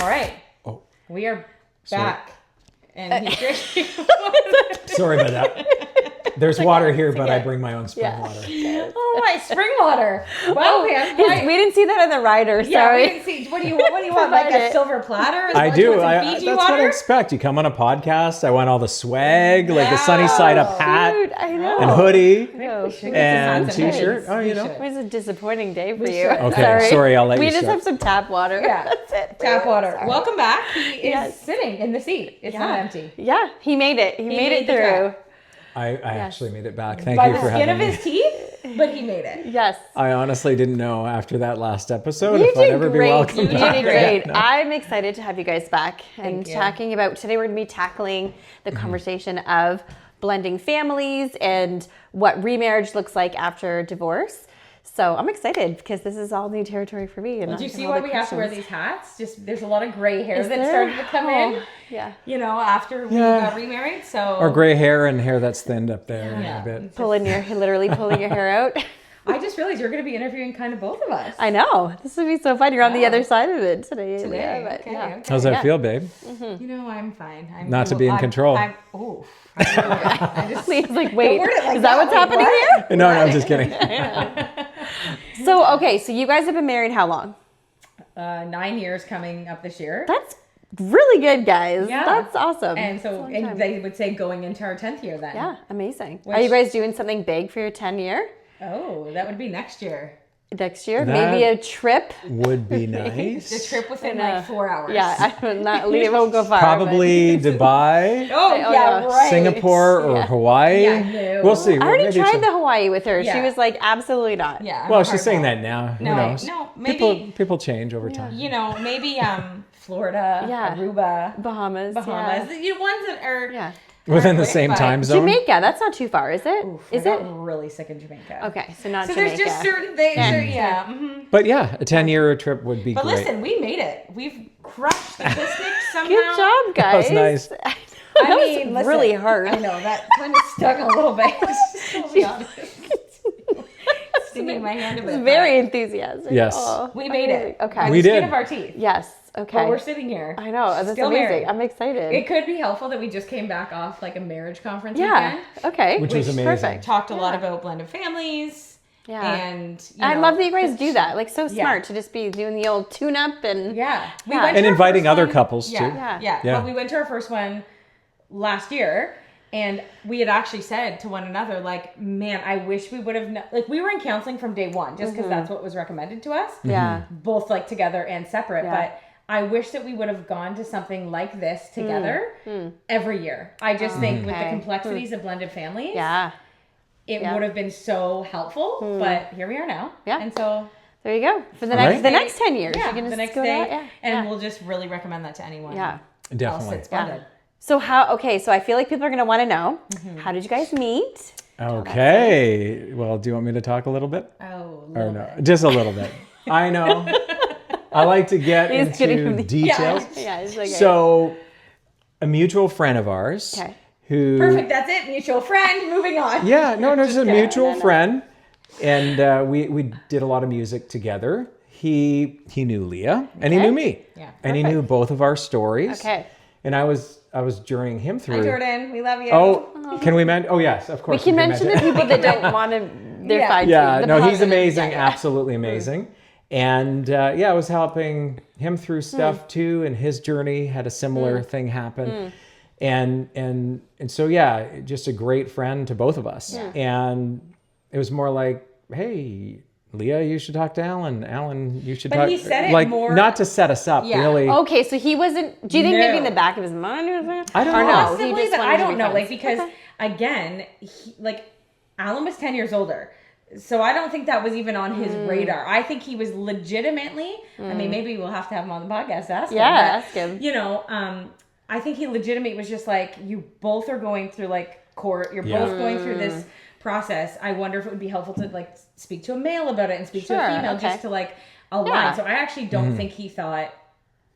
All right. Oh, We are back. And he's drinking. sorry about that. There's water here, but I bring my own spring water. Oh my, spring water. Wow, Pam. We didn't see that on the rider. Yeah, Sorry. we didn't see. What do you want? Like a silver platter? I do. That's That's what I expect. You come on a podcast. I want all the swag, like the Sunny Side Up hat Dude, I know. and hoodie should and get some t-shirt. Oh, you know. It was a disappointing day for you. should. Okay, sorry. I'll let We you just start. have some tap water. Yeah. That's it. Tap water. Sorry. Welcome back. He is Yes. sitting in the seat. It's not empty. Yeah, he made it. He made it the through. tap. I actually made it back. Thank By you the for skin having of me. his teeth, but he made it. Yes. I honestly didn't know after that last episode You if I'd did ever be great. welcome You back. did great. I'm excited to have you guys back and Thank you. talking about, today we're going to be tackling the conversation of blending families and what remarriage looks like after divorce. So I'm excited because this is all new territory for me. And Did you asking see all why the we have to wear questions. these hats? Just there's a lot of gray hair Is that there? started to come in. Yeah. You know, after we Yeah. got remarried. So Or gray hair and hair that's thinned up there Yeah. a bit. Literally pulling your hair out. I just realized you're going to be interviewing kind of both of us. I know. This would be so fun. You're on the Wow. other side of it today. Today, Yeah, but okay, yeah. okay. How's that Yeah. feel, babe? You know, I'm fine. I'm Not to be in control. I just Leah's like, wait, word it like is that what's Wait, happening what? here? No, I'm just kidding. So, okay, so you guys have been married how long? 9 years coming up this year. That's really good, guys. Yeah. That's awesome. And That's a so long and time. they would say going into our 10th year then. Yeah, amazing. Which- Are you guys doing something big for your 10 year Oh, that would be next year. next year? That- Maybe a trip? Would be nice. The trip within And, like 4 hours. Yeah, Leah won't go far. Probably Dubai, Oh, Oh, yeah, yeah. right. Singapore, or Yeah. Hawaii. Yeah, no. We'll see. But I already Maybe tried some- the Hawaii with her. She Yeah. was like, absolutely not. Yeah. I'm Well, a she's hard saying ball. that now. No, Who knows? no, maybe People change over time. you know, maybe Florida, Yeah. Aruba, Bahamas. Bahamas. You know, ones that are Yeah. Within the quick, same but- time zone. Jamaica, that's not too far, is it? Oof, Is I it? got really sick in Jamaica. Okay, so not So Jamaica. there's just certain things. Yeah. Mhm. But yeah, a 10-year trip would be But great. listen, we made it. We've crushed statistics somehow. Good job, guys. That was nice. That I was mean, listen, really hard. I know that kind of stung a little bit. I'll be honest. Stinging my hand a bit. Very enthusiastic. Yes. Oh, We made it. Okay. By We the skin did. of our teeth. Yes. Okay. But we're sitting here. I know. That's Still amazing. married. I'm excited. It could be helpful that we just came back off like a marriage conference yeah. weekend. Okay. Which was amazing. Perfect. Talked a lot about blended families. Yeah. And I know, love that you guys do that. Like, so Yeah. smart to just be doing the old tune-up and Yeah. We Yeah. went to And our inviting first other one- couples, yeah, too. Yeah. Yeah. But we went to our first one last year, and we had actually said to one another, like, man, I wish we would have, like, we were in counseling from day one, just because that's what was recommended to us. yeah. Both, like, together and separate. Yeah. But I wish that we would have gone to something like this together every year. I just think with the Okay. complexities of blended families, Yeah. it Yeah. would have been so helpful. But here we are now. Yeah. And so There you go. For the All next right. the next 10 years. yeah, you can the just next go day, that. Yeah. and yeah. we'll just really recommend that to anyone Yeah. else Definitely. that's blended. So so I feel like people are going to want to know, how did you guys meet? Okay. Well, do you want me to talk a little bit? Oh, a Or little no? bit. Just a little bit. I know. I like to get He's getting into from the- details. Yeah, it's like So, a mutual friend of ours Okay. who... Perfect. That's it. Mutual friend. Moving on. Yeah, no, just a mutual no. friend. And we did a lot of music together. He knew Leah, and he Okay. knew me. Yeah, And he knew both of our stories. Okay. And I was journeying him through... Hi, Jordan. We love you. Oh, can we mention? Oh, yes, of we course. can mention the people that don't want to, they're Yeah. fine Yeah, too. The no, he's positive. amazing, Yeah, yeah. absolutely amazing. And I was helping him through stuff too, and his journey had a similar thing happen. And so yeah, just a great friend to both of us. And it was more like, hey, Leah, you should talk to Alan. Alan, you should But talk. he said it like more- not to set us up, Yeah. really. Okay, so he wasn't, do you think No. maybe in the back of his mind or something? I don't Or know. no, Possibly, he just but wanted I to be don't know. friends. Like, because Okay. again, like Alan was 10 years older. So I don't think that was even on his radar. I think he was legitimately, I mean, maybe we'll have to have him on the podcast to ask him. Yeah, but, ask him. You know, I think he legitimately was just like, you both are going through like court. You're Yeah. both going through this process. I wonder if it would be helpful to like speak to a male about it and speak to Sure, a female okay. just to like align. Yeah. So I actually don't think he thought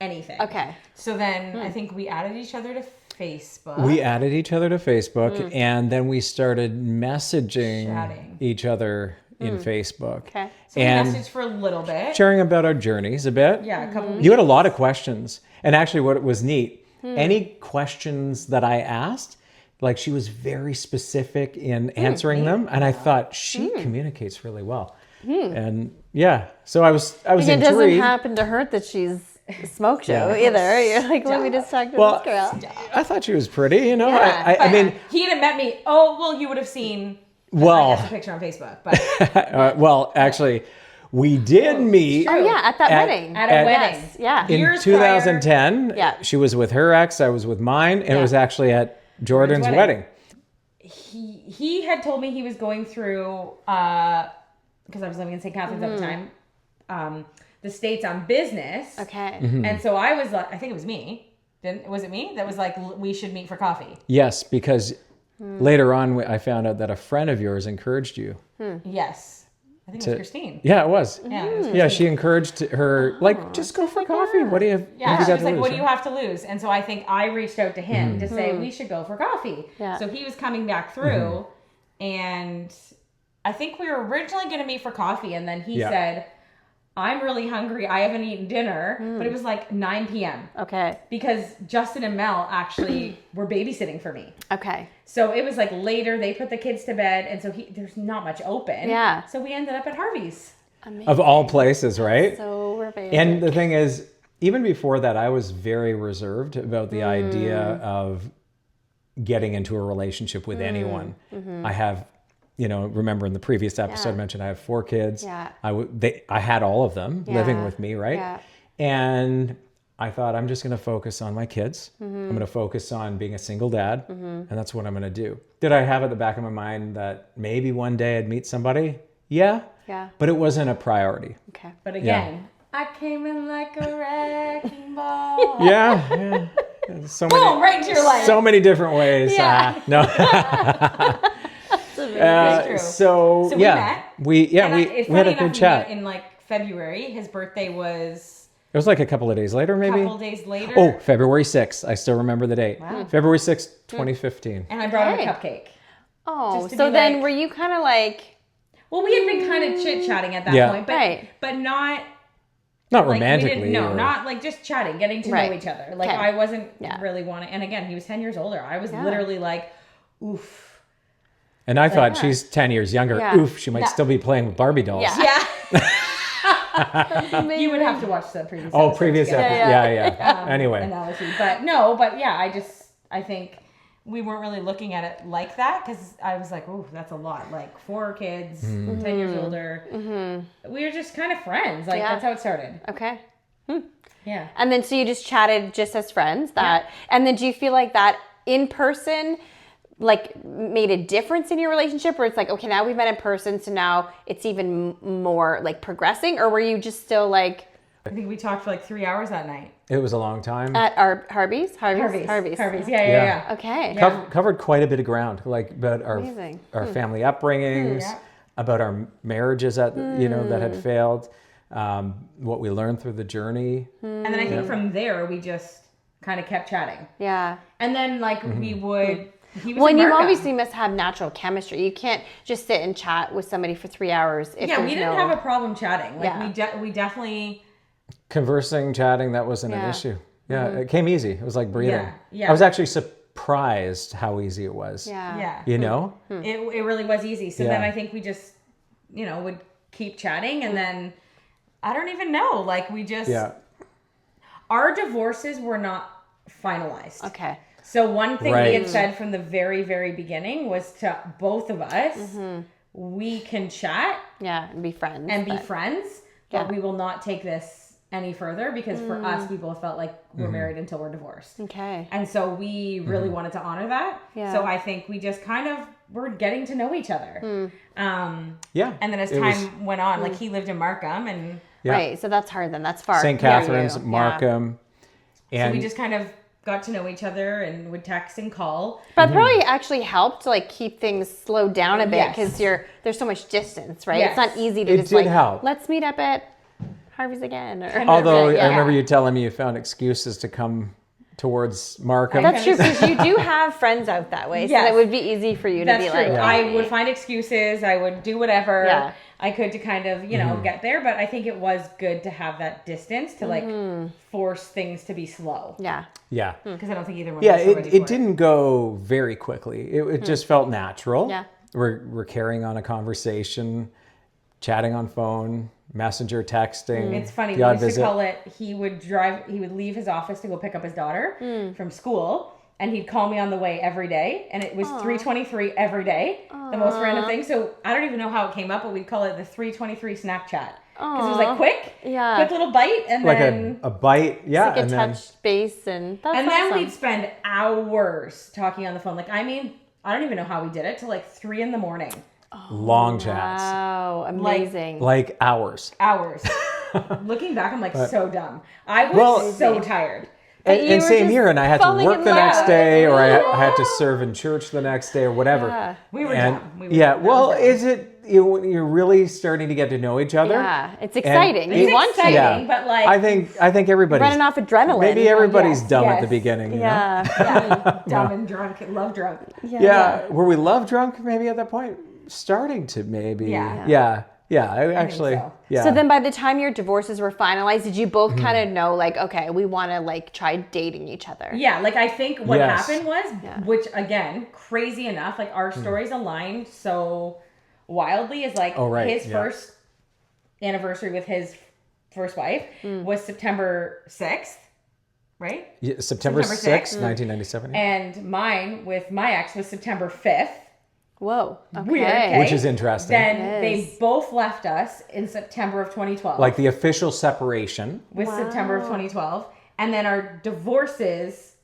anything. Okay. So then I think we added each other to Facebook. We added each other to Facebook, and then we started messaging Chatting. each other in Facebook. Okay. So we And messaged for a little bit. sharing about our journeys a bit. Yeah, a couple weeks. You had a lot of questions. And actually what was neat, any questions that I asked, like she was very specific in answering them. And I thought she communicates really well. And yeah, so I was It intrigued. doesn't happen to hurt that she's a smoke show either. You're like, let me just talk to this girl. I thought she was pretty, you know. Yeah. I mean, He hadn't met me. Oh, well, you would have seen well, a picture on Facebook. But well, actually, we did meet. Oh yeah, at that wedding. at a wedding. Yes, yeah. In Years 2010, Yeah. she was with her ex, I was with mine, and it was actually at Jordan's wedding. He had told me he was going through, because I was living in St. Catharines at the time, the States on business. Okay. And so I was like, I think it was me. Was it me that was like, we should meet for coffee? Yes, because later on, I found out that a friend of yours encouraged you. Yes. I think it was Christine. Yeah, it was. Yeah, it was Yeah, Christine. she encouraged her, like, just go for coffee. What do you have? Yeah, what do she you was got like, to what do lose? you have to lose? And so I think I reached out to him to say, we should go for coffee. Yeah. So he was coming back through, and I think we were originally going to meet for coffee, and then he said, I'm really hungry. I haven't eaten dinner, but it was like 9 p.m. Okay. because Justin and Mel actually were babysitting for me. Okay. So it was like later, they put the kids to bed, and so there's not much open. Yeah. So we ended up at Harvey's. Amazing. Of all places, right? So romantic. And the thing is, even before that, I was very reserved about the idea of getting into a relationship with anyone. I have, remember in the previous episode I mentioned I have 4 kids. Yeah. I had all of them living with me, right? Yeah. And I thought, I'm just going to focus on my kids. I'm going to focus on being a single dad, and that's what I'm going to do. Did I have at the back of my mind that maybe one day I'd meet somebody? Yeah. Yeah. But it wasn't a priority. Okay. But again, I came in like a wrecking ball. Yeah. So Boom, many, right into your life. so many different ways. Yeah. No. true. So So we yeah, met. we It's we had funny a enough, good we met chat. in like February. His birthday was It was like a couple of days later, a maybe. couple days later. Oh, February 6th. I still remember the date. Wow. February 6th, 2015. And I brought him a Okay. cupcake. Oh, Just to so be then like- were you kind of like, Well, we had been kind of chit-chatting at that Yeah. point, but Right. but not Not like romantically. we didn't, no, or- not like just chatting, getting to Right. know each other. Like Okay. I wasn't Yeah. really wanting. And again, he was 10 years older. I was Yeah. literally like, oof. And I thought yeah. she's 10 years younger. Yeah. Oof, she might still be playing with Barbie dolls. Yeah. Yeah. You would have to watch the previous. Oh, episodes previous together. episode. Yeah. Anyway. Analogy, but yeah, I think we weren't really looking at it like that because I was like, oh, that's a lot. Like 4 kids, 10 years older. We were just kind of friends. Like Yeah. that's how it started. okay. Yeah. And then so you just chatted just as friends and then do you feel like that in person like made a difference in your relationship where it's like, okay, now we've met in person, so now it's even more like progressing, or were you just still like I think we talked for like 3 hours that night. It was a long time. at our Harvey's? Harvey's. Okay. Yeah. Covered quite a bit of ground, like about Amazing. our family upbringings, Yeah. about our marriages that that had failed, what we learned through the journey. And then I think from there we just kind of kept chatting. Yeah. And then like we would. He was Well, in and you Markham. obviously must have natural chemistry. You can't just sit and chat with somebody for 3 hours if Yeah, there's we didn't no... have a problem chatting. Like Yeah. we definitely. Conversing, chatting, that wasn't an Yeah. issue. Yeah, it came easy. It was like breathing. Yeah. I was actually surprised how easy it was. Yeah. Yeah. You know? It really was easy. So Yeah. then I think we just, would keep chatting, and then I don't even know. Like we just, Yeah. our divorces were not finalized. Okay. So one thing we Right. had said from the very, very beginning was to both of us, we can chat Yeah, and be friends. and be but- friends, but Yeah. we will not take this any further because for us, we both felt like we're married until we're divorced. Okay. And so we really wanted to honor that. Yeah. So I think we just kind of were getting to know each other. Yeah. And then as It time was went on, like he lived in Markham, and Yeah. Right, so that's hard then. That's far. St. near Catharines, you. Markham. so And we just kind of got to know each other and would text and call. But probably actually helped to like keep things slowed down a bit Yes. because there's so much distance, right? Yes. It's not easy to It just did like help. let's meet up at Harvey's again. Or, although Yeah. I remember you telling me you found excuses to come towards Markham. That's true, because you do have friends out that way, so Yes. it would be easy for you to That's be true. like, I would find excuses. I would do whatever Yeah. I could to kind of, get there. But I think it was good to have that distance to like force things to be slow. yeah. Yeah. Because I don't think either one Yeah, was so ready for it didn't go very quickly. It just felt natural. Yeah. We're carrying on a conversation, chatting on phone, messenger texting. It's funny. the We odd used to visit. call it, he would leave his office to go pick up his daughter from school. And he'd call me on the way every day. And it was 3:23 every day. The most random thing. So I don't even know how it came up, but we'd call it the 3:23 Snapchat. Because it was like quick little bite. And Like then... a bite. Yeah. Like a and touch base, and that's And awesome. then we'd spend hours talking on the phone. Like, I mean, I don't even know how we did it till like 3 a.m. then long chats. Wow, amazing. Like hours. Hours. Looking back, I'm like so dumb. I was Well- so tired. And, you and were same just here, and I had to falling work in the next love. day, or I had to serve in church the next day, or whatever. Yeah. We were And dumb. We were yeah, dumb. well, That was is it you're really starting to get to know each other? Yeah, it's exciting. And You It's want to. exciting, but like... I think everybody's Running off adrenaline. maybe everybody's Yes, dumb at the yes. beginning. You know? Yeah. yeah, dumb and drunk, love drunk. Yeah. Were we love drunk maybe at that point? Starting to maybe. Yeah. Yeah. I actually. so. Yeah. So then by the time your divorces were finalized, did you both Mm-hmm. kind of know, like, okay, we want to like try dating each other? Yeah, like I think what Yes. happened was, which again, crazy enough, like our stories aligned so wildly, is like Oh, right, his yeah. first anniversary with his first wife was September 6th, right? Yeah, September 6th, 1997. yeah. And mine with my ex was September 5th. Whoa. Okay. Weird, okay? Which is interesting. Then It they is. both left us in September of 2012. Like the official separation. with September of 2012. And then our divorces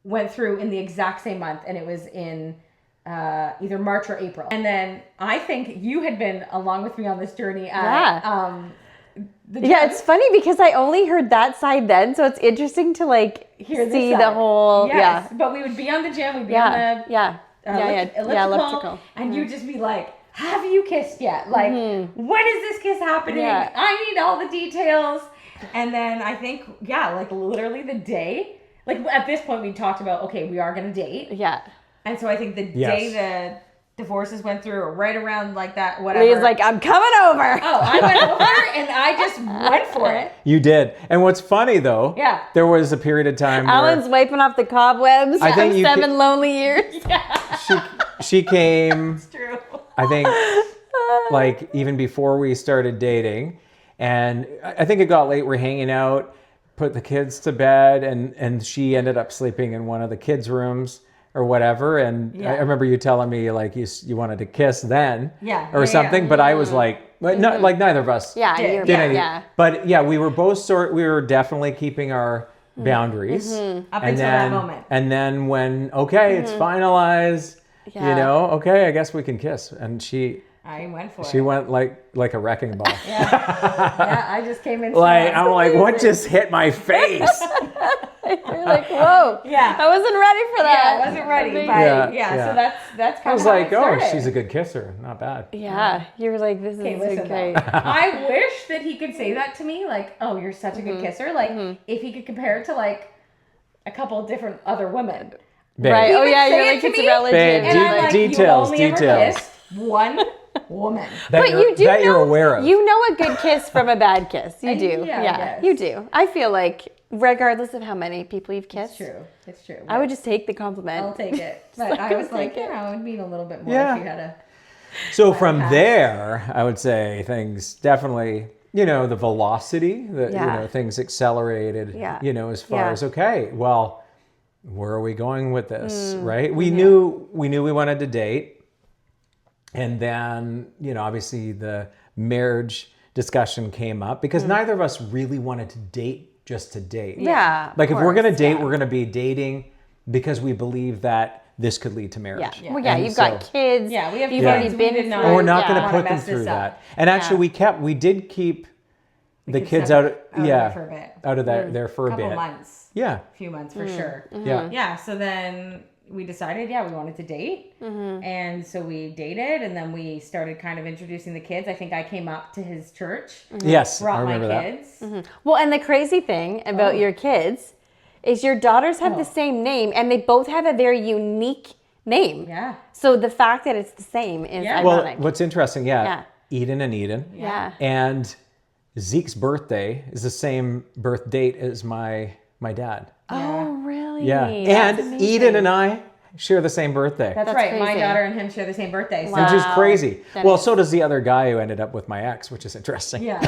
went through in the exact same month, and it was in either March or April. And then I think you had been along with me on this journey at the Yeah, gym. it's funny because I only heard that side then, so it's interesting to like Hear this see side. the whole. Yes, but we would be on the gym, we'd be on the elliptical, and you'd just be like, have you kissed yet? Like, when is this kiss happening? Yeah. I need all the details. And then I think, like literally the day, like at this point we talked about, okay, we are going to date. Yeah. And so I think the Yes. day the divorces went through, or right around like that, whatever. Leah's like, I'm coming over. oh, I went over and I just went for it. You did. And what's funny though, Yeah. there was a period of time Alan's wiping off the cobwebs I think from you 7 lonely years. where she came, It's true. I think, like even before we started dating. And I think it got late. We're hanging out, put the kids to bed, and she ended up sleeping in one of the kids' rooms or whatever. And Yeah. I remember you telling me like you wanted to kiss then, Yeah. or Yeah, something. yeah. But I was like, not like neither of us. Yeah, Did. you're did right. any. Yeah. But yeah, we were both we were definitely keeping our boundaries Up and until then, that moment. And then when it's finalized, Yeah. okay, I guess we can kiss. And she I went for it. went like a wrecking ball. Yeah, I just came in. Like strong. I'm like, what just hit my face? You're like, whoa. Yeah. I wasn't ready for that. Yeah, I wasn't ready. But Yeah, yeah, yeah. so that's kind I of was how like, it started. oh, she's a good kisser. Not bad. Yeah. You were like, this Okay, is listen, okay. though. I wish that he could say that to me, like, oh, you're such a good kisser. Like, if he could compare it to, like, a couple different other women. Babe. Right. He Oh, would yeah. say You're it like, to it's me, relative. Babe, And I'm like, details, you only ever details. kissed one woman. That But you're, you do that know, you're aware of. You know a good kiss from a bad kiss. You do. Yeah, I Yeah, guess. you do. I feel like, regardless of how many people you've kissed, It's true. I would just take the compliment. I'll take it. But like, I was I'll like, take it. it would mean a little bit more Yeah. if you had a... So from there, I would say things definitely, the velocity, Yeah. things accelerated, Yeah. As far Yeah. as, okay, well, where are we going with this, right? We knew we wanted to date. And then, obviously the marriage discussion came up because neither of us really wanted to date just to date. Yeah. Like of if we're going to course, date, yeah. we're going to be dating because we believe that this could lead to marriage. Yeah. Well, yeah, And you've got so- kids. Yeah, we have You've kids. already We been did through. not- And we're not yeah. going to wanna put them mess through this up. that. And actually, we did keep the kids out of there for a bit. out of there for a Couple bit. months. Yeah, A few months for sure. yeah. Yeah, so then we decided, we wanted to date. And so we dated, and then we started kind of introducing the kids. I think I came up to his church, Yes, I brought my remember that. kids. Well, and the crazy thing about Oh. your kids is your daughters have the same name, and they both have a very unique name. Yeah. So the fact that it's the same is ironic. Well, what's interesting, Eden and Eden. Yeah. And Zeke's birthday is the same birth date as my dad. Oh, really? Yeah. That's And amazing. Eden and I share the same birthday. That's right. My crazy. daughter and him share the same birthday. So. Which is crazy. That Well, is- so does the other guy who ended up with my ex, which is interesting. Yeah.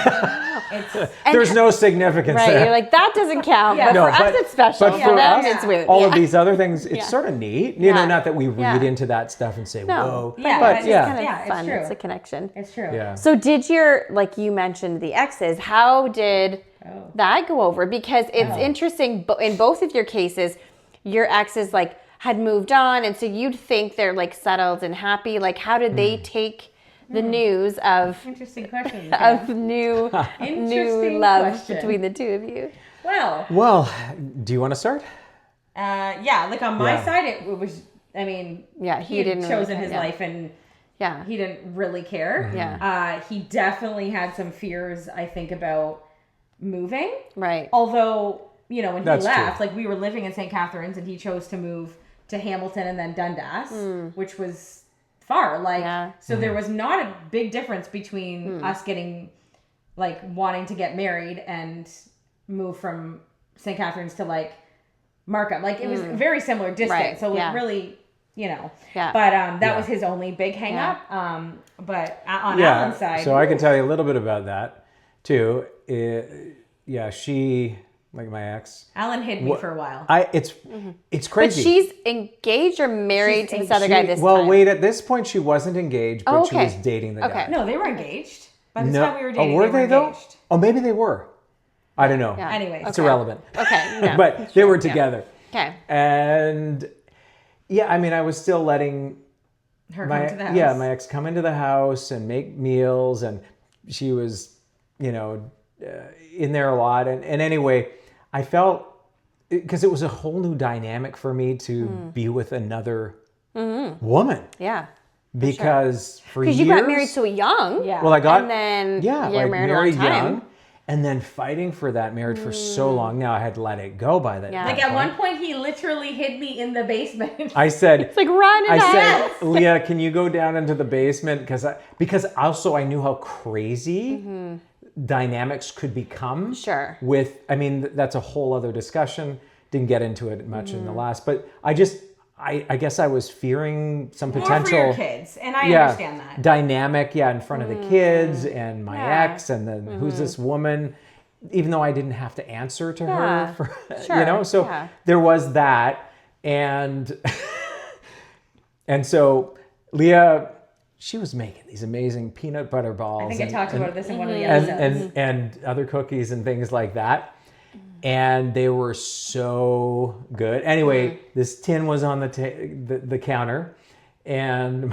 It's, There's no significance Right, there. you're like, that doesn't count. Yeah. But No, for us, it's special. But for them, us, it's weird. all Yeah. of these other things, it's sort of neat. You know, not that we read Yeah. into that stuff and say, No. whoa. Yeah, but it's yeah. Kind of Yeah, it's fun. true. It's a connection. it's true. Yeah. So did like you mentioned the exes, how did that go over? Because it's interesting, in both of your cases, your exes like had moved on, and so you'd think they're like settled and happy. Like, how did they take the news of Interesting question. of new Interesting love question. between the two of you? Well, do you want to start? Yeah, like on my side, it was, I mean, Yeah, he he had didn't really chosen care, his yeah. life and Yeah. he didn't really care. Yeah. He definitely had some fears, I think, about moving. Right. Although, you know, when That's he left, true. like we were living in St. Catharines and he chose to move to Hamilton and then Dundas, which was far. Like, Yeah. so there was not a big difference between us getting, like, wanting to get married and move from St. Catharines to, like, Markham. Like, it was very similar distance. Right, So, like, yeah. really, you know. Yeah. But that was his only big hang up. But on Alan's side. So I can tell you a little bit about that too. She, like my ex, Alan hid me for a while. it's But crazy. she's engaged or married to this other guy this time? Wait, at this point she wasn't engaged, but Oh, she okay. was dating the guy. No, they were engaged. By the time we were dating, were they were though? engaged. Oh, maybe they were. I don't know. Yeah. Anyways. It's irrelevant. Okay. No. But they were together. Okay. And I mean, I was still letting Her come to the house. my ex come into the house and make meals, and she was, in there a lot. And anyway, I felt, because it was a whole new dynamic for me to be with another woman, Yeah. because for years, Because you got married so young. Yeah. well, I got And then you're you're married a long time. and then fighting for that marriage for so long. Now I had to let it go by that. Yeah. that Like at point. one point, he literally hid me in the basement. I said, It's like run and I hide. said, Leah, can you go down into the basement? Because also I knew how crazy dynamics could become. Sure. I mean, that's a whole other discussion. Didn't get into it much in the last, but I guess I was fearing some More potential. for your kids, and I understand that. Dynamic, in front of the kids and my Yeah. ex, and then who's this woman? Even though I didn't have to answer to Yeah. her, Sure. so Yeah. there was that, and and so Leah, she was making these amazing peanut butter balls. I think I talked about this in one of the and, episodes. and other cookies and things like that. And they were so good. Anyway, this tin was on the counter, and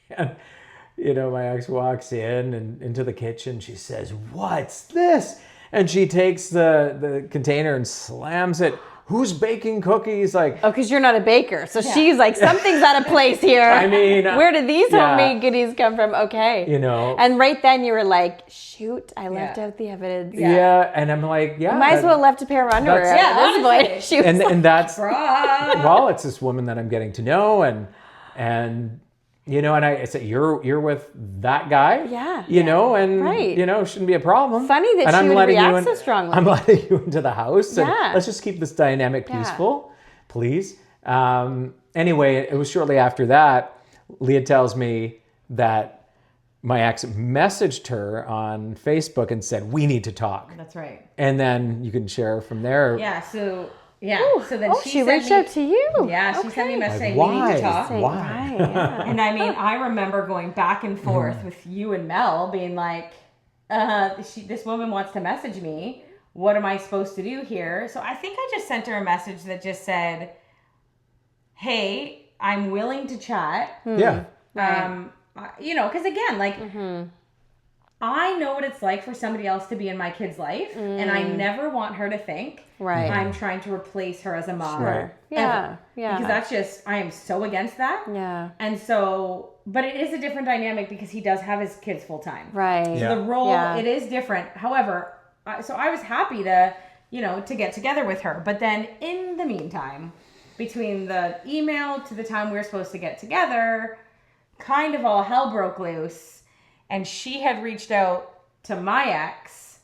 my ex walks in and into the kitchen. She says, "What's this?" And she takes the container and slams it. Who's baking cookies? Like, Oh, because you're not a baker. So she's like, something's out of place here. I mean, where did these yeah. homemade goodies come from? Okay. And right then you were like, shoot, I left out the evidence. yeah. And I'm like, yeah. Might as well have left a pair of underwear that's- at this honestly. point. She was And like, and that's Bruh. well, it's this woman that I'm getting to know, and and I said, you're with that guy, Yeah. and Right. shouldn't be a problem. Funny that and she would letting you react so strongly. I'm letting you into the house, and Yeah. let's just keep this dynamic peaceful, please. Anyway, it was shortly after that, Leah tells me that my ex messaged her on Facebook and said, "We need to talk." That's right. And then you can share from there. Yeah. So so then she sent reached me, out to you. Yeah, she sent me a message saying Like, we need why? to talk. Why? Right, yeah. And I mean, I remember going back and forth with you and Mel, being like, "This woman wants to message me. What am I supposed to do here?" So I think I just sent her a message that just said, "Hey, I'm willing to chat." Yeah. Because again, like, I know what it's like for somebody else to be in my kid's life, and I never want her to think Right. I'm trying to replace her as a mom. Right. Yeah. Ever. Yeah. Because that's just, I am so against that. Yeah. And so, but it is a different dynamic because he does have his kids full time. Right. Yeah. The role, Yeah. it is different. However, so I was happy to, to get together with her. But then in the meantime, between the email to the time we were supposed to get together, kind of all hell broke loose. And she had reached out to my ex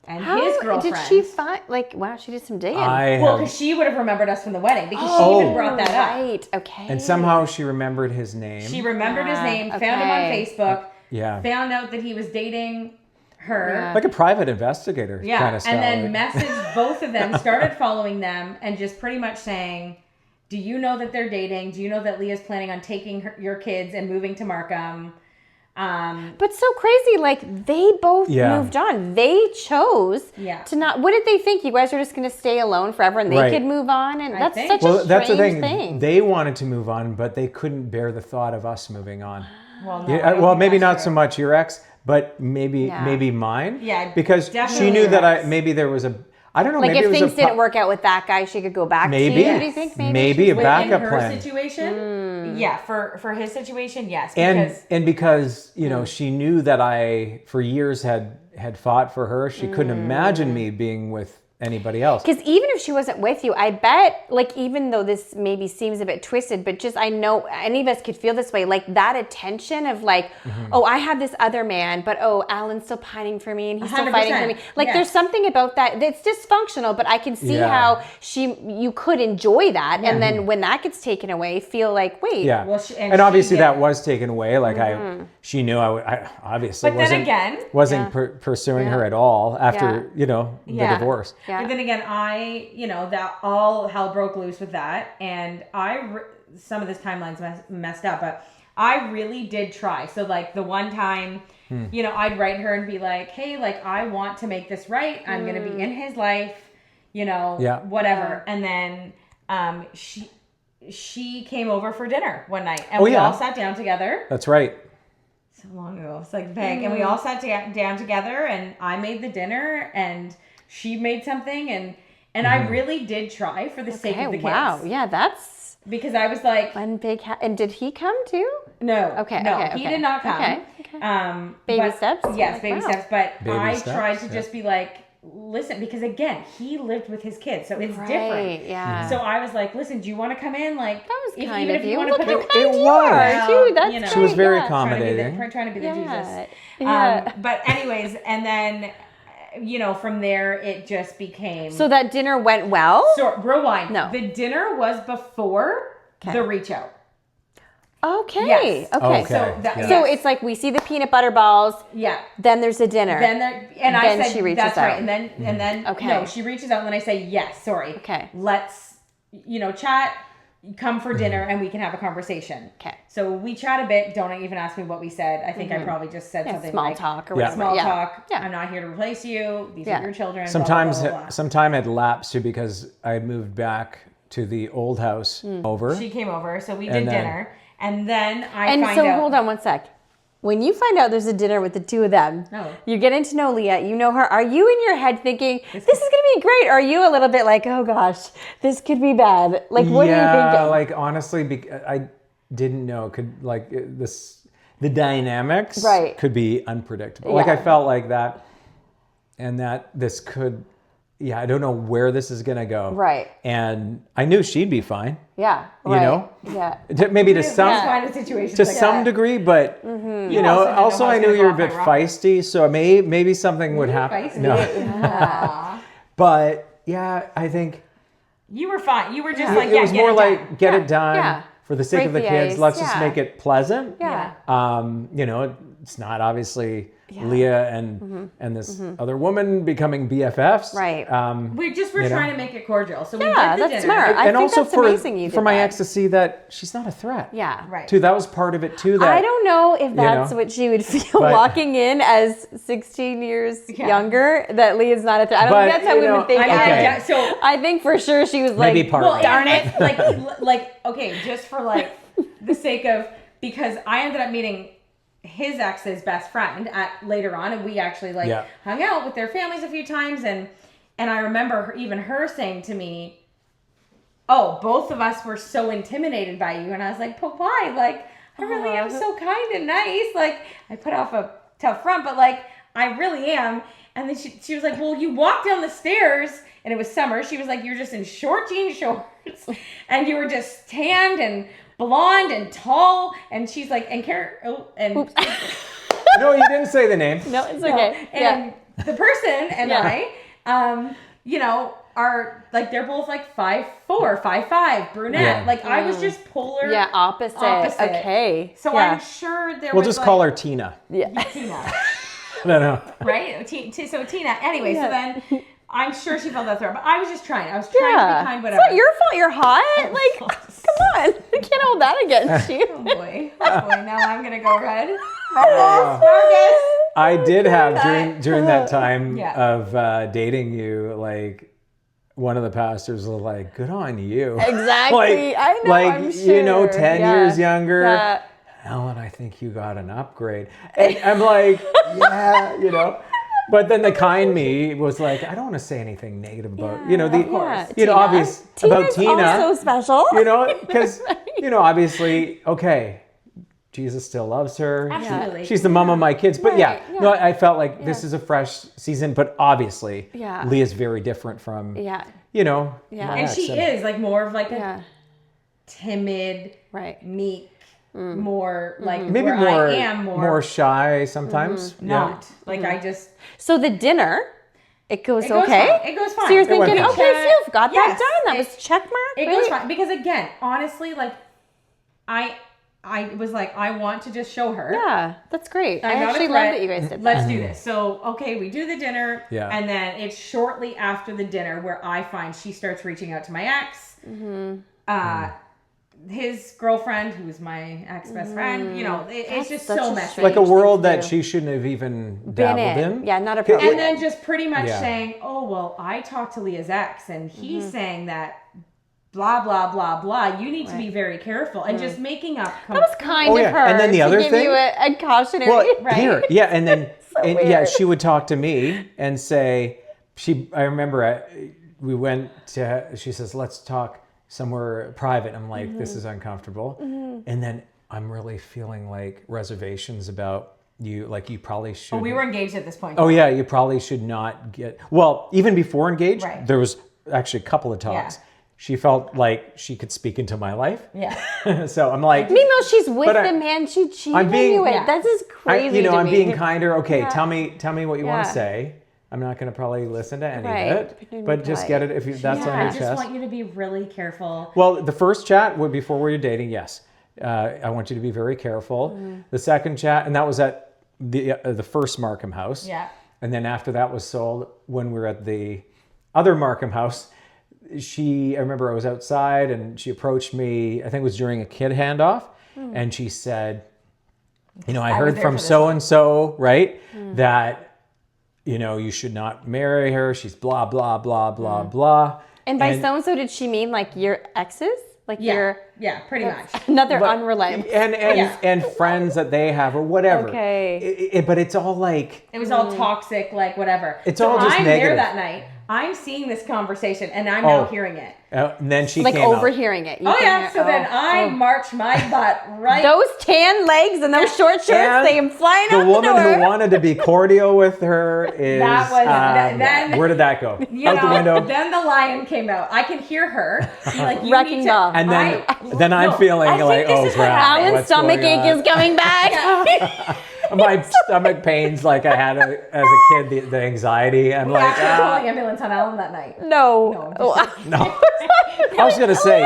and his girlfriend. Did she find, wow, she did some dating. Because she would have remembered us from the wedding because she even brought that up. Right, okay. And somehow she remembered his name. She remembered his name, found him on Facebook, found out that he was dating her. Like a private investigator kind of style. And then messaged both of them, started following them, and just pretty much saying, do you know that they're dating? Do you know that Leah's planning on taking your kids and moving to Markham? But so crazy, they both moved on. They chose to not. What did they think? You guys were just going to stay alone forever and they could move on? And that's such a strange thing. They wanted to move on, but they couldn't bear the thought of us moving on. Well, maybe not so much your ex, but maybe mine. Yeah, because she knew that maybe there was a. I don't know. Like maybe if things didn't work out with that guy, she could go back to you. Do you think maybe a backup plan? In her situation, for his situation, yes. Because she knew that I for years had fought for her. She couldn't imagine me being with anybody else. Because even if she wasn't with you, I bet, even though this maybe seems a bit twisted, but just I know any of us could feel this way, that attention of oh, I have this other man, but oh, Alan's still pining for me and he's still fighting for me. There's something about that that's dysfunctional, but I can see how you could enjoy that, and then when that gets taken away, feel like, wait. Yeah, and obviously that was taken away. She knew I obviously wasn't pursuing her at all after the divorce. Yeah. But then again, that all hell broke loose with that. And some of this timeline's messed up, but I really did try. So the one time, I'd write her and be like, hey, I want to make this right. I'm going to be in his life, whatever. And then she came over for dinner one night and we all sat down together. That's right. So long ago. It's vague. And we all sat down together and I made the dinner and she made something, and I really did try for the sake of the kids. Wow, yeah, that's... Because I was like... One big... and did he come too? No. Okay, no, he did not come. Okay. Baby steps? Yes, baby steps. But I tried to yeah. just be like, listen, because again, he lived with his kids, so it's different. Yeah. So I was like, listen, do you want to come in? That was kind even of if you you. want to Look put how kind you are, too. That's great. She was very accommodating. Trying to be the Jesus. Yeah. But anyways, and then... from there, it just became... So that dinner went well? So, rewind. No. The dinner was before the reach out. Okay. Yes. Okay. So it's we see the peanut butter balls. Yeah. Then there's a dinner. I said, she reaches that's out. right. And then, no, she reaches out and then I say, yes, sorry. Okay. Let's, chat, come for dinner and we can have a conversation. Okay. So we chat a bit. Don't even ask me what we said. I think I probably just said something small talk or whatever. Small talk. Yeah. I'm not here to replace you. These are your children. Sometimes blah, blah, blah, blah. some time had lapsed too because I had moved back to the old house over. She came over, so we did dinner. And then I find out. Hold on one sec. When you find out there's a dinner with the two of them, you're getting to know Leah, you know her. Are you in your head thinking, this is going to be great? Or are you a little bit like, oh gosh, this could be bad? What are you thinking? Honestly, I didn't know. The dynamics could be unpredictable. Yeah. I felt like that, and that this could, I don't know where this is going to go. Right. And I knew she'd be fine. Yeah. Right. Yeah. Maybe to some degree, but also I knew you're a bit feisty, so maybe something would happen. Feisty. No. But I think you were fine. You were just it was more get it done. Yeah. For the sake of the kids, let's just make it pleasant. Yeah. It's not obviously Leah and this other woman becoming BFFs. Right. We're trying to make it cordial. So we did the that's dinner. smart. I think also that's amazing you did for my that. ex to see that she's not a threat. Yeah. Right. Too, that was part of it too. That I don't know if that's what she would feel walking in as 16 years younger, that Leah's not a threat. I don't think that's how women think. So I think for sure she was maybe like, part darn it. Okay, just for the sake of, because I ended up meeting his ex's best friend later on, and we actually hung out with their families a few times, and I remember her saying to me, oh, both of us were so intimidated by you, and I was like, but why? I really am so kind and nice. I put off a tough front, but I really am. And then she was like, well, you walked down the stairs, and it was summer. She was like, you're just in short jean shorts, and you were just tanned and blonde and tall. And she's like, and Oops. No, you didn't say the name. No, it's okay. And the person and I, are like, they're both like 5'4", 5'5", brunette. Yeah. Like I was just polar. Yeah, opposite. Okay. So yeah. I'm sure there We'll was just call her Tina. Yeah. Tina. No. Right? So Tina. Anyway, so then I'm sure she felt that through. But I was just trying. I was trying to be kind, whatever. It's not your fault you're hot. Like, come on. We can't hold that against you. Oh boy. Now I'm going to go red. I did have during that time Yeah. of dating you, like one of the pastors was like, "Good on you." Exactly. I know. I'm sure. 10 Yeah. years younger. Yeah. Ellen, I think you got an upgrade. And I'm like, yeah. But then the kind me was like, I don't want to say anything negative about, obvious about Tina. Also special. Because, obviously, okay, Jesus still loves her. Absolutely. She's the mom of my kids. But Right, yeah. no, I felt like this is a fresh season, but obviously Leah's very different from, Yeah. my And ex. she is like more of like a timid, Right. meek, more like maybe where more, I am more shy sometimes. not. Like I just... So the dinner, it goes goes okay? fine. It goes fine. So you're It went thinking, fine. okay, so you've got Yes. that done. That It- was check mark. It right? goes fine. Because again, honestly, like I was like, I want to just show her. Yeah, that's great. I'm I not a actually love threat. that you guys did that. Let's do this. So, okay, we do the dinner. Yeah. And then it's shortly after the dinner where I find she starts reaching out to my ex. His girlfriend, who was my ex-best friend, it's just such so a messy. strange Like a world thing to that do. she shouldn't have even Been dabbled in. in. Yeah, not And appropriate. then just pretty much Yeah. saying, oh, well, I talked to Leah's ex and he's saying that blah, blah, blah, blah. You need to be very careful. And just making up. That was kind Oh, of yeah. her And then the to other give thing- you a cautionary. Well, Right? here, and then weird. she would talk to me and say, I remember we went to, she says, let's talk somewhere private. I'm like, this is uncomfortable. And then I'm really feeling like reservations about you, like you probably should. Oh, we were engaged at this point. Oh yeah, you probably should not get, well, even before engaged, Right. there was actually a couple of talks. Yeah. She felt like she could speak into my life. Yeah. So I'm like, Meanwhile, she's with But the man she cheated I'm being- you with. Yeah. That's just crazy. to I'm me. being kinder. Okay, Yeah. tell me what you want Yeah. to say. I'm not going to probably listen to any Right. of it, You're but just get it if that's on I your just chest. want you to be really careful. Well, the first chat before we were dating, yes, I want you to be very careful. The second chat, and that was at the first Markham house. Yeah. And then after that was sold, when we were at the other Markham house, I remember I was outside and she approached me, I think it was during a kid handoff, and she said, I was heard there from for this so-and-so, right, that, you should not marry her. She's blah, blah, blah, blah, blah. And by so-and-so, did she mean like your exes? Like Yeah. Yeah, pretty much. another unreliable. And friends that they have or whatever. Okay. But it's all like, It was all toxic, like whatever. It's all just I'm negative. there that night. I'm seeing this conversation and I'm now hearing it. and then she Like came out. overhearing it. You Oh can yeah. hear- So then I march my butt right. Those tan legs and those short shorts, And they came flying The out the woman door. who wanted to be cordial with her is. That was- then- where did that go? You Out the know, window. Then the lion came out. I can hear her. Be like, you Wrecking need ball. to. And then I'm feeling I think like, this oh is what crap. happened. Alan's what's stomach going ache on? is coming back. My stomach pains like I had as a kid, the anxiety. I'm like, Actually calling ambulance on Alan that night. No. no. I was gonna say,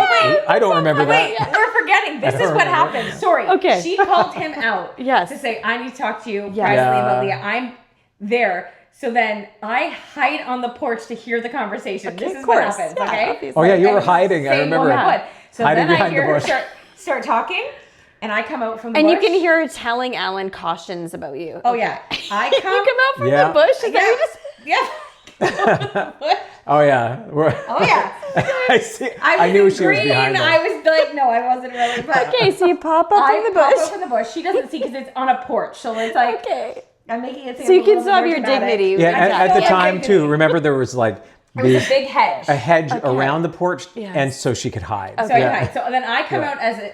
I don't remember Wait, that. we're forgetting. This is don't what remember. happened. Sorry. Okay. She called him out. Yes. To say, I need to talk to you privately Yeah. about Leah. I'm there. So then I hide on the porch to hear the conversation. This is of what course. happens, Yeah, okay? obviously. Oh yeah, you were And hiding. I same remember. woman would. So Hiding then I behind hear the her bush. start talking, and I come out from the And bush. you can hear her telling Alan cautions about you. Oh yeah, I come. You come out from Yeah. the bush? Is that what you just Yeah. Oh yeah. Oh yeah. I see. I I knew was she was green. behind I them. was like, no, I wasn't really. But Okay, so you pop up I from the pop bush. up from the bush. She doesn't see because it's on a porch, so it's like Okay. I'm making it seem So you a can little still have more your dramatic. dignity. Yeah, Yeah. at the Yeah, time dignity. too. Remember, there was like It was a big hedge. a hedge around the porch, Yes. and so she could hide. So Yeah. I hide. So then I come Yeah. out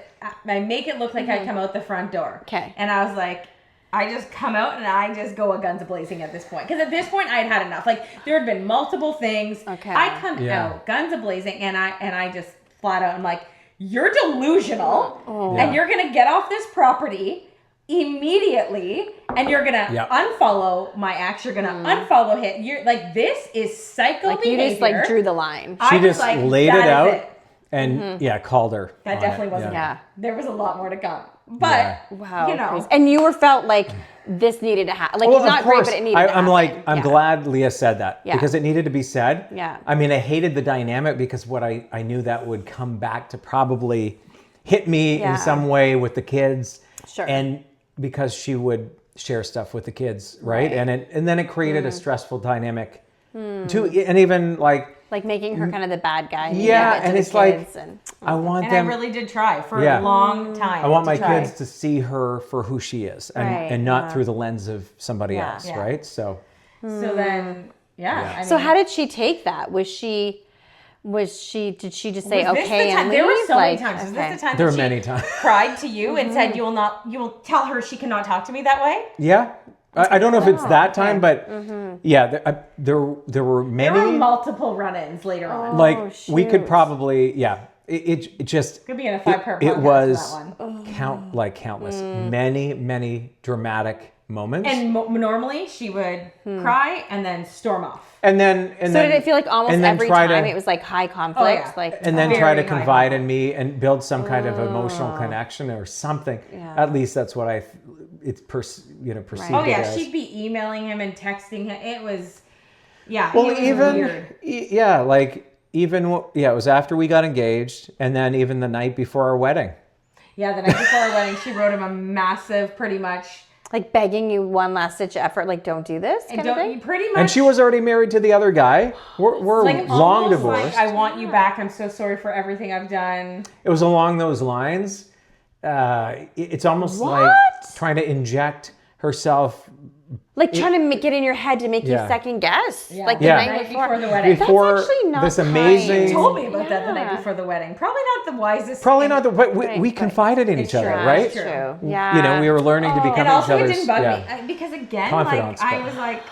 I make it look like I come out the front door. Okay. And I was like, I just come out and I just go a guns a-blazing at this point. Because at this point, I had had enough. Like, there had been multiple things. Okay. I come out guns a-blazing, and I just flat out, I'm like, you're delusional, and you're going to get off this property immediately, and you're going to unfollow my ex. You're going to unfollow him. You're like, this is psycho behavior. You just, like, drew the line. She just laid it out and, called her. That definitely wasn't. Yeah. There was a lot more to come. But, you know. Crazy. And you felt like this needed to happen. Like, well, it's not great, but it needed to happen. I'm glad Leah said that because it needed to be said. Yeah. I mean, I hated the dynamic because I knew that would come back to probably hit me in some way with the kids. Sure. And because she would share stuff with the kids, right? And then it created a stressful dynamic too. And even like making her kind of the bad guy. And it's like, I want them. And I really did try for a long time. I want my kids to see her for who she is and not through the lens of somebody else, right? So then, I mean, so how did she take that? Did she just say okay and leave? There were so many times. Was this the time there were that many times. cried to you and said you will tell her she cannot talk to me that way? Yeah. I don't know if it's that time, but there were many. There were multiple run-ins later on. Like we could probably, it just could be in a 5-part podcast. It was that one. countless, many dramatic moments. And normally she would cry and then storm off. And then did it feel like almost every time it was like high conflict? And then try to confide in me and build some kind of emotional connection or something. Yeah. At least that's what perceived. Oh yeah, she'd be emailing him and texting him. It was, it was weird. It was after we got engaged, and then even the night before our wedding. Yeah, the night before our wedding, she wrote him a massive, pretty much. Like begging you one last ditch effort, like don't do this kind of thing? Pretty much. And she was already married to the other guy. We're like long divorced. Like, I want you back. I'm so sorry for everything I've done. It was along those lines. It's almost like trying to inject herself. Like trying to get in your head to make you second guess. Yeah. Like the night before the wedding. That's actually not this amazing. She told me about that the night before the wedding. Probably not the wisest. But we confided in each other, right? It's true. Yeah. We were learning to become each other's. And also it didn't bug me. Because again, confidants, I was like,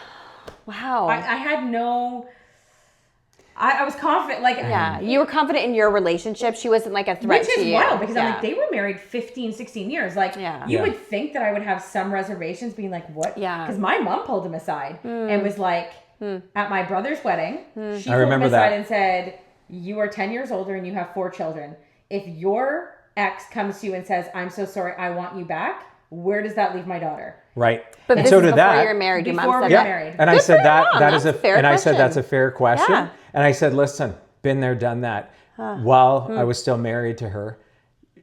wow. I had no... I was confident, you were confident in your relationship. She wasn't like a threat to you. Which is wild, because I'm like, they were married 15, 16 years. Like, you would think that I would have some reservations, being like, what? Yeah. Because my mom pulled him aside and was like, at my brother's wedding, she pulled him aside and said, you are 10 years older and you have 4 children. If your ex comes to you and says, I'm so sorry, I want you back, where does that leave my daughter? Right. But and so did that. Before you were married, your mom said that. And I said that is a fair and question. I said that's a fair question. Yeah. And I said, listen, been there, done that. While I was still married to her,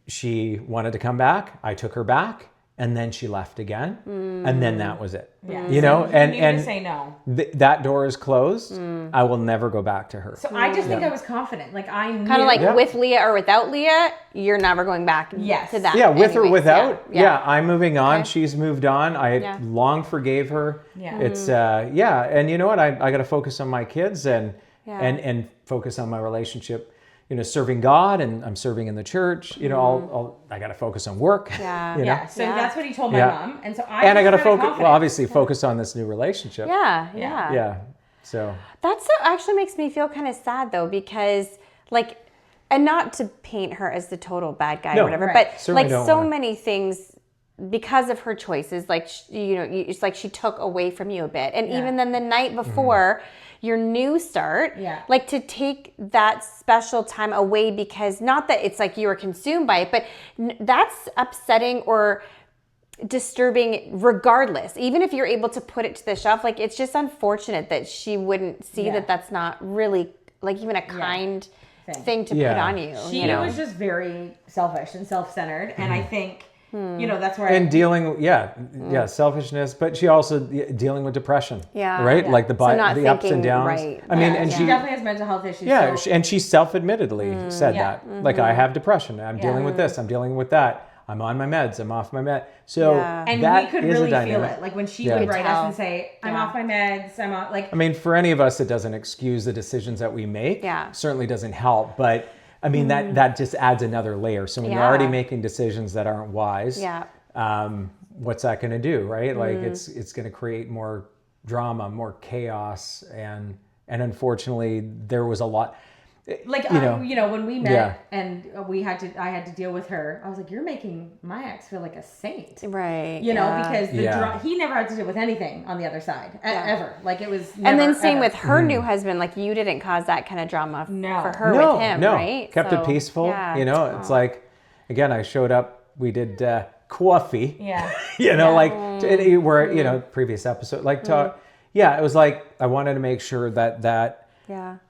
she wanted to come back. I took her back, and then she left again, and then that was it. Yeah. You know, and to say no. That door is closed. I will never go back to her. So I just think I was confident. Like I knew. Kind of like with Leah or without Leah, you're never going back to that. Yeah, with or without. Yeah. I'm moving on. Okay. She's moved on. I long forgave her. Yeah. It's and you know what? I got to focus on my kids and focus on my relationship. You know, serving God, and I'm serving in the church. You know, I got to focus on work. Yeah. You know? So that's what he told my mom, and so I got to focus. Well, obviously, focus on this new relationship. Yeah. So that's actually makes me feel kind of sad though, because and not to paint her as the total bad guy or whatever, but certainly so many things because of her choices, it's like she took away from you a bit, and even then the night before. Your new start, like to take that special time away, because not that it's like you were consumed by it, but that's upsetting or disturbing regardless. Even if you're able to put it to the shelf, like it's just unfortunate that she wouldn't see that that's not really like even a kind thing to put on you. She was just very selfish and self-centered, and I think that's where dealing selfishness, but she also dealing with depression, right? Like the ups and downs. Right. I mean, and she definitely has mental health issues. Yeah, and she self-admittedly said that. Like, I have depression. I'm dealing with this. I'm dealing with that. I'm on my meds. I'm off my meds. So and that we could is really a feel it. Like when she would write us and say, "I'm off my meds. I'm off." Like, I mean, for any of us, it doesn't excuse the decisions that we make. Certainly doesn't help, but. I mean, that just adds another layer. So when you're already making decisions that aren't wise, what's that going to do, right? Like it's going to create more drama, more chaos, and unfortunately there was a lot. Like, when we met and I had to deal with her, I was like, you're making my ex feel like a saint. Right. Because he never had to deal with anything on the other side, ever. Like, it was never, and then same ever. with her new husband, like, you didn't cause that kind of drama for her with him, right? Kept it peaceful. Yeah. It's like, again, I showed up, we did coffee. Yeah. Previous episode, like, talk. Yeah, it was like, I wanted to make sure that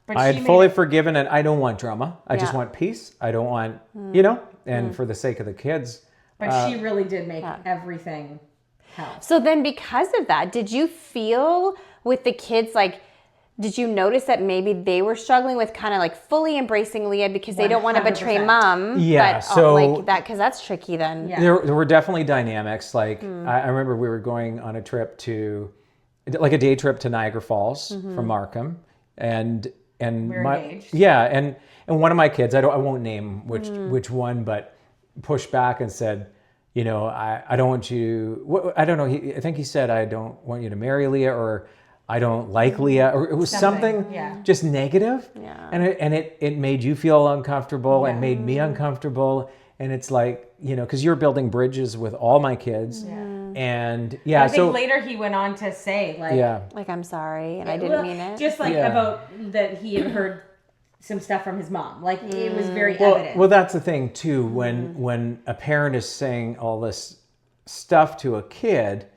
But I had fully forgiven, and I don't want drama. I just want peace. I don't want, and for the sake of the kids. But she really did make everything hell. So then because of that, did you feel with the kids, like, did you notice that maybe they were struggling with kind of like fully embracing Leah because they don't want to betray 100%. mom? Yeah, but, so like that, because that's tricky then. Yeah. There were definitely dynamics. Like, I remember we were going on a trip like a day trip to Niagara Falls from Markham, and we're engaged. and one of my kids, I won't name which one, but pushed back and said, I don't want you. I don't know. I think he said, I don't want you to marry Leah, or I don't like Leah, or it was something just negative. Yeah. And it made you feel uncomfortable and made me uncomfortable. And it's like, because you're building bridges with all my kids. Yeah. And I think later he went on to say, like, I'm sorry, and I didn't mean it. Just about that he had heard some stuff from his mom. Like, it was very evident. Well, that's the thing too. When a parent is saying all this stuff to a kid,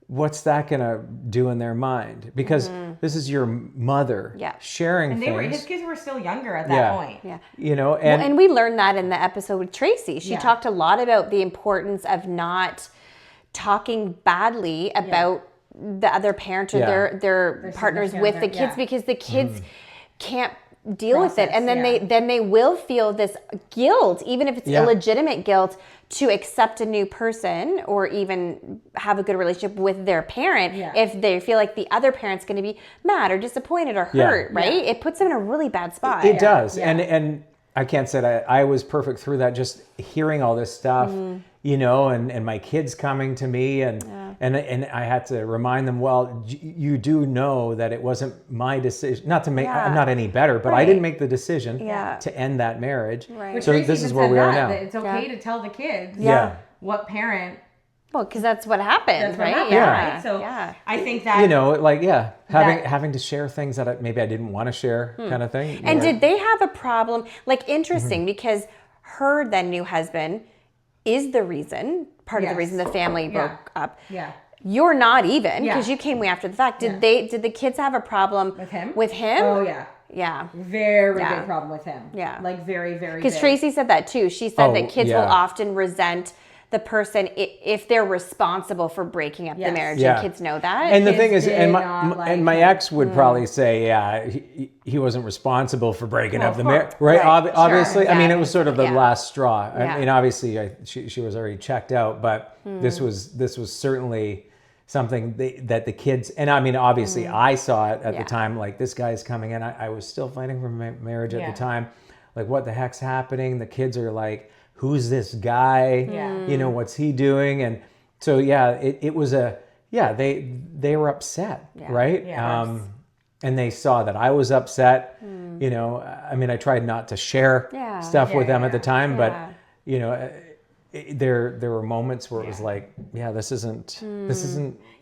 what's that going to do in their mind? Because this is your mother sharing things. His kids were still younger at that point. Yeah. And we learned that in the episode with Tracy. She talked a lot about the importance of not talking badly about the other parent or their partners with the kids, because the kids can't deal with it, and then they will feel this guilt, even if it's illegitimate guilt, to accept a new person or even have a good relationship with their parent if they feel like the other parent's going to be mad or disappointed or hurt, right? It puts them in a really bad spot. It does. And I can't say that I was perfect through that, just hearing all this stuff, and my kids coming to me and I had to remind them, well, you do know that it wasn't my decision, not to make, I'm not any better, but I didn't make the decision to end that marriage. Right. So this is where we are now. That it's okay to tell the kids what parent. Well, because that's what happens, right? Right? So I think that, having to share things that maybe I didn't want to share, kind of thing. And did they have a problem? Like, interesting, because her then new husband is the reason, part of the reason the family broke up. Yeah. You're not even, because you came way after the fact. Did the kids have a problem with him? Oh yeah. Yeah. Very big problem with him. Yeah. Like, very, very Because Tracy said that too. She said that kids will often resent the person if they're responsible for breaking up the marriage. And kids know that. And the thing is, and my ex would probably say, he wasn't responsible for breaking up the marriage, right? Obviously, I mean, it was sort of the last straw. I mean, obviously, she was already checked out, but this was certainly something that the kids, and I mean, obviously, I saw it at the time. Like, this guy's coming in. I was still fighting for marriage at the time. Like, what the heck's happening? The kids are like, who's this guy? What's he doing? And so, it was they were upset, right? And they saw that I was upset. I mean, I tried not to share stuff with them at the time, but there were moments where it was like, this isn't.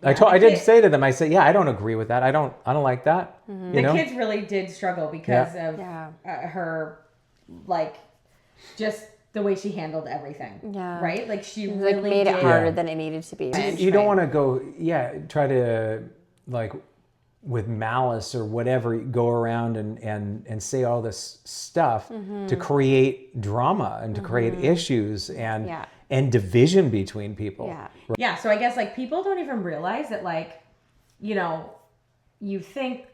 I did say to them, I said, I don't agree with that. I don't like that. The kids really did struggle because of her, like, just the way she handled everything. Yeah. Right? Like, she really made it harder than it needed to be. Right? You don't want to go, try to, like, with malice or whatever, go around and say all this stuff to create drama and to create issues and division between people. Yeah. So I guess, like, people don't even realize that, like, you think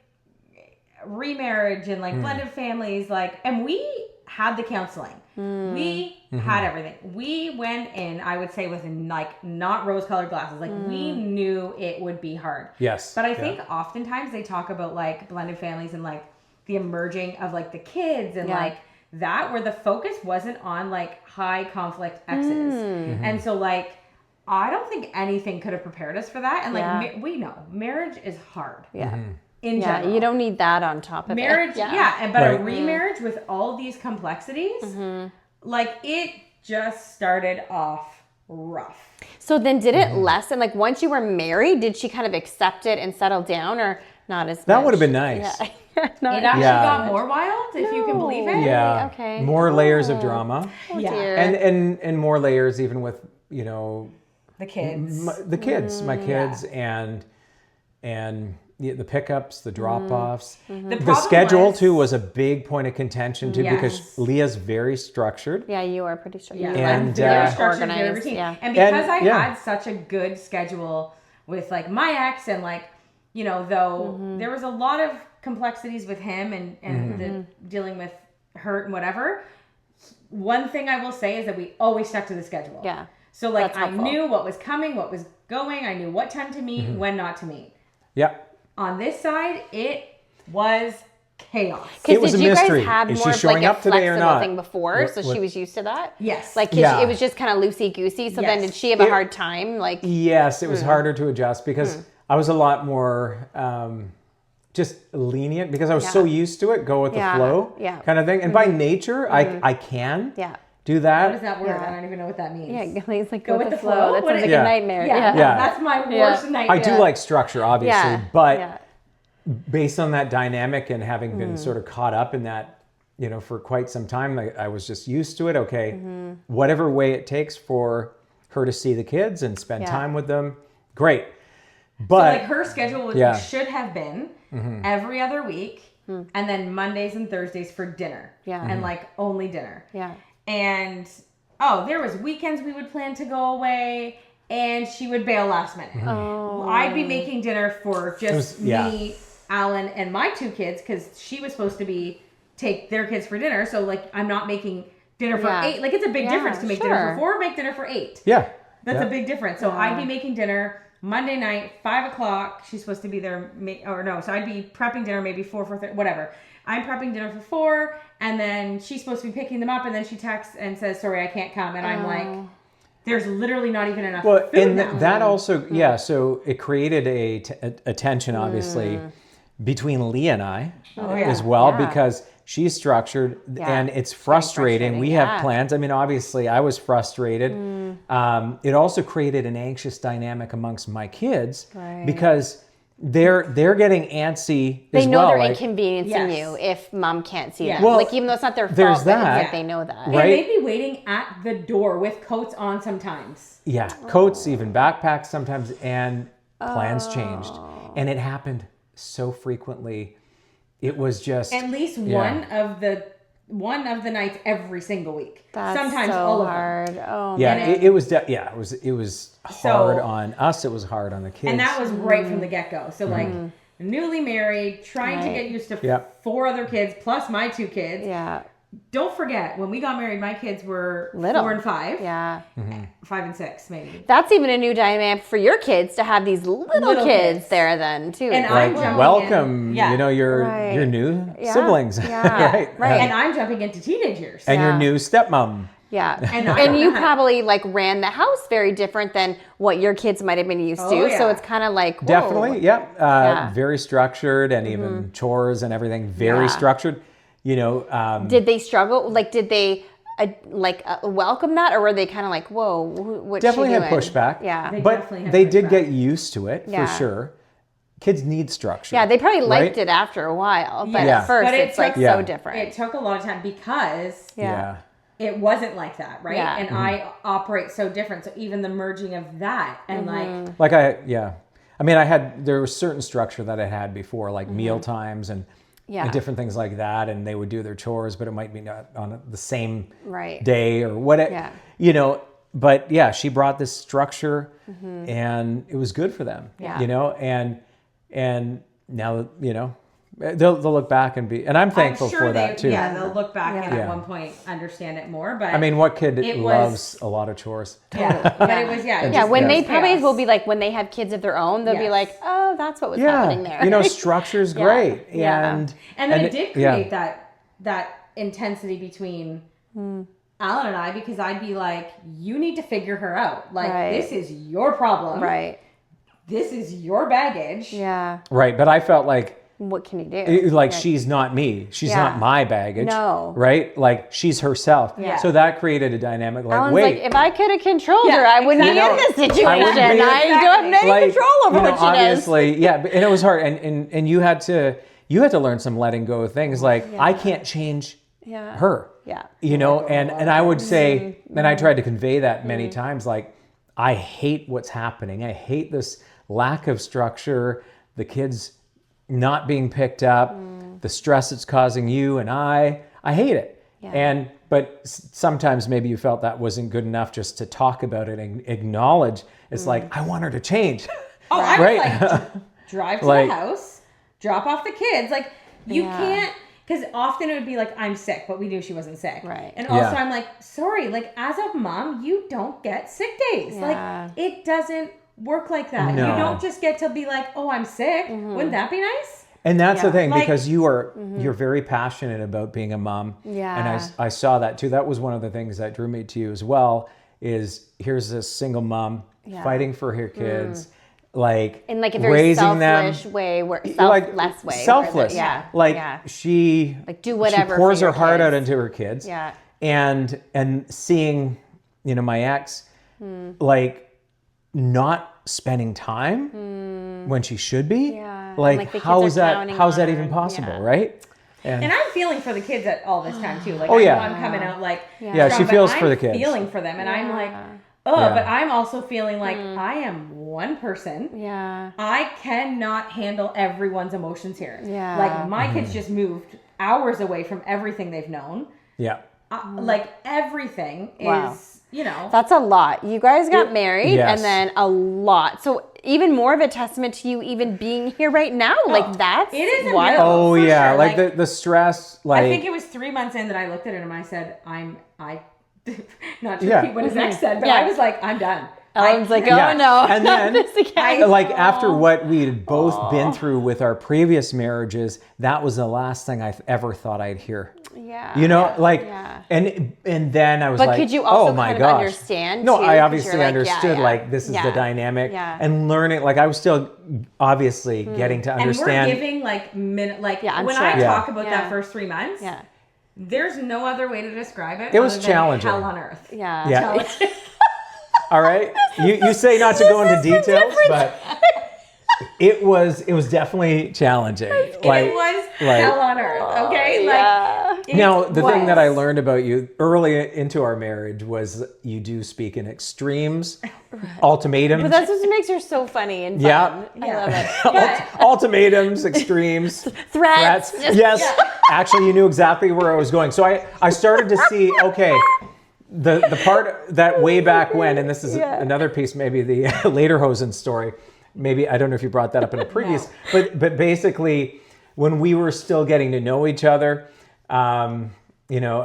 remarriage and, like, blended families, like, and we had the counseling. We had everything. We went in, I would say, with, like, not rose-colored glasses. Like, we knew it would be hard. Yes. But I think oftentimes they talk about, like, blended families and, like, the emerging of, like, the kids and, like, that, where the focus wasn't on, like, high conflict exes. And so, like, I don't think anything could have prepared us for that. And like, Yeah. we know marriage is hard. Yeah. In Yeah, general. you don't need that on top of Marriage, it. but Right. a remarriage with all these complexities, like it just started off rough. So then did it lessen? Like once you were married, did she kind of accept it and settle down or not as much? That would have been nice. Yeah. It actually got more wild, if you can believe it. Yeah. Okay. More layers of drama. Oh, Yeah. dear. And more layers even with, you know, The kids. my kids and the pickups, the drop-offs. The The problem schedule was- too was a big point of contention too because Yes. Leah's very structured. Yeah, you are pretty sure. Yeah, You And, I'm very uh, structured, very organized, routine. yeah. And because I yeah. had such a good schedule with like my ex and like, you know, though there was a lot of complexities with him and the dealing with hurt and whatever. One thing I will say is that we always stuck to the schedule. Yeah. So like That's I helpful. knew what was coming, what was going. I knew what time to meet, when not to meet. Yeah. On this side, it was chaos. It was did a you mystery. guys have Is more she of showing like a up today or flexible not? thing before, so she was used to that? Yes. Like 'cause Yeah. it was just kind of loosey-goosey, so then Yes. did she have a hard time? Like, Yes, it was harder to adjust because I was a lot more just lenient because I was so used to it, go with the Yeah, flow yeah. kind of thing. And by nature, I can yeah. do that. What is that word? Yeah. I don't even know what that means. Yeah, it's like go with the flow. flow? That What sounds is- like Yeah. a nightmare. Yeah, Yeah. that's my Yeah. worst nightmare. I do like structure, obviously, Yeah. but yeah. based on that dynamic and having been sort of caught up in that, you know, for quite some time, I was just used to it. Okay, whatever way it takes for her to see the kids and spend Yeah. time with them, great. So But like her schedule was, Yeah. should have been every other week, and then Mondays and Thursdays for dinner. Yeah. And like only dinner. Yeah. And there was weekends we would plan to go away, and she would bail last minute. Oh. I'd be making dinner for just yeah. me, Alan, and my two kids because she was supposed to take their kids for dinner. So like I'm not making dinner for Yeah. 8. Like it's a big Yeah, difference to make dinner sure. for 4, make dinner for 8. yeah, That's yeah. a big difference. So I'd be making dinner Monday night, 5 o'clock. She's supposed to be there, so I'd be prepping dinner maybe 4:30, whatever. I'm prepping dinner for 4, and then she's supposed to be picking them up, and then she texts and says, "Sorry, I can't come," and I'm like, "There's literally not even enough Well, food and now." that also, so it created a tension, obviously, between Leah and I as well, Yeah. because she's structured Yeah. and it's frustrating. We yeah. have plans. I mean, obviously, I was frustrated. It also created an anxious dynamic amongst my kids Right. because they're getting antsy They as know well. they're like, inconveniencing Yes. you if mom can't see Yeah. them. Well, Like even though it's not their there's fault, but it's that. like they know that. And Right. they'd be waiting at the door with coats on sometimes. Yeah, coats, even backpacks sometimes, and plans changed. And it happened so frequently. It was just At least Yeah. one of the nights every single week. That's Sometimes so all of them. hard. Oh, yeah, And it was it was hard So- on us. It was hard on the kids. And that was right from the get-go. So like newly married, trying to Right. get used to Yep. 4 other kids plus my 2 kids. yeah, Don't forget, when we got married, my kids were Little. 4 and 5. yeah. 5 and 6, maybe. That's even a new dynamic for your kids to have these little kids, kids. there then too. And It's I'm like jumping welcome, in. Yeah. you know, your Right. new Yeah. siblings, Yeah. right? Right. And I'm jumping into teenage years. And your Yeah. new stepmom. yeah. And I And don't you know how- probably like ran the house very different than what your kids might have been used to. Oh, yeah. So it's kind of like whoa. Definitely, yeah. Yeah. Very structured, and even chores and everything very Yeah. structured. You know, Did they struggle? Like, did they welcome that, or were they kind of like, "Whoa, what's definitely she had doing?" pushback. Yeah, They But definitely had they did pushback. get used to it Yeah. for sure. Kids need structure. yeah. They probably liked right? it after a while, but Yeah. at first But it it's like took- so Yeah. different. It took a lot of time because yeah. it wasn't like that, right? Yeah. And I operate so different. So even the merging of that and like, I mean, there was certain structure that I had before, like meal times and Yeah. and different things like that, and they would do their chores, but it might be not on the same Right. day or whatever, Yeah. you know. But yeah, she brought this structure, and it was good for them, Yeah. you know. And now, you know, they'll look back and I'm thankful I'm sure for that too. Yeah, they'll look back and Yeah. at one point understand it more. But I mean, what kid It loves a lot of chores? yeah, but it was Yeah, when it they was probably chaos. will be like when they have kids of their own, they'll be Yes. like, "Oh, that's what was Yeah, happening there." you know, structure's Yeah. great, Yeah. and And then it did create yeah. that intensity between Alan and I, because I'd be like, you need to figure her out. Like, Right. this is your problem. Right. This is your baggage. Yeah. Right. But I felt like, What can you do? like she's not me. She's Yeah. not my baggage. No. Right? Like she's herself. Yeah. So that created a dynamic like, Alan's wait. like, if I could have controlled Yeah, her, I wouldn't be exactly. in this situation. I wouldn't be- I don't have any like, control over you know, what she does. obviously, yeah, and it was hard, and you had to learn some letting go of things. Like I can't change Yeah. her, Yeah. you know, and I would say, and I tried to convey that many times. Like I hate what's happening. I hate this lack of structure. The kids not being picked up, the stress it's causing you and I hate it. Yeah. But sometimes maybe you felt that wasn't good enough just to talk about it and acknowledge. It's like, I want her to change. Oh, I Right. was like, drive to Like- the house, drop off the kids. Like, you Yeah. can't, because often it would be like, I'm sick, but we knew she wasn't sick. Right. And also, Yeah. I'm like, sorry, like, as a mom, you don't get sick days. Yeah. Like, it doesn't work like that. No. You don't just get to be like, oh, I'm sick. Wouldn't that be nice? And that's the Yeah. thing, Like- because you're very passionate about being a mom. Yeah. And I saw that too. That was one of the things that drew me to you as well, is here's this single mom fighting for her kids, like In like a very raising them, selfish way, where like selfless way. selfless. Yeah. Like yeah. she Like, do whatever she pours for her your heart out kids. into her kids. Yeah. And seeing, you know, my ex like not spending time when she should be. Yeah. Like, Like, the kids how are is that counting how's that on- even possible, yeah. right? And I'm feeling for the kids at all this time, too. Like, Oh, I yeah. know I'm coming out, like, Yeah, she strong, but feels for I'm the kids. feeling for them. And I'm like, Yeah. oh, Yeah. but I'm also feeling like I am one person. Yeah. I cannot handle everyone's emotions here. Yeah. Like, my kids just moved hours away from everything they've known. Yeah. Like, everything Wow. is, you know. That's a lot. You guys got married Yes. and then a lot. So even more of a testament to you even being here right now. Like that's it is a wild. miracle. Oh For yeah, sure, like like- the stress, like I think it was 3 months in that I looked at him and I said, not to Yeah. repeat what his ex said, but Yeah. I was like, I'm done. I was like, oh Yeah. no, And not then- this again. like after what we had both been through with our previous marriages, that was the last thing I ever thought I'd hear. Yeah. You know, like, Yeah. and then I was But like, could you also oh my kind of gosh. understand, No, too? I 'Cause obviously you're like, yeah, understood, yeah. like, this is the Yeah. dynamic Yeah. and learning, like, I was still obviously getting to And we're understand. giving like minute, like Yeah, I'm when sure. I Yeah. talk about Yeah. that first 3 months, Yeah. there's no other way to describe it. It was other than challenging. Hell on earth. Yeah. Yeah. Challenging. All right. You say not to go into details, but it was definitely challenging. Like, it was like- hell on earth. Okay, Yeah. like it now, the thing that I was. learned about you early into our marriage was you do speak in extremes, ultimatums. But that's what makes her so funny and fun. Yeah. I love it. But- Ultimatums, extremes, Threats. Just- Yes. Actually, you knew exactly where I was going. So I started to see, okay, the part that way back when, and this is Yeah. another piece, maybe the Lederhosen story. Maybe, I don't know if you brought that up in a previous, but basically when we were still getting to know each other, you know,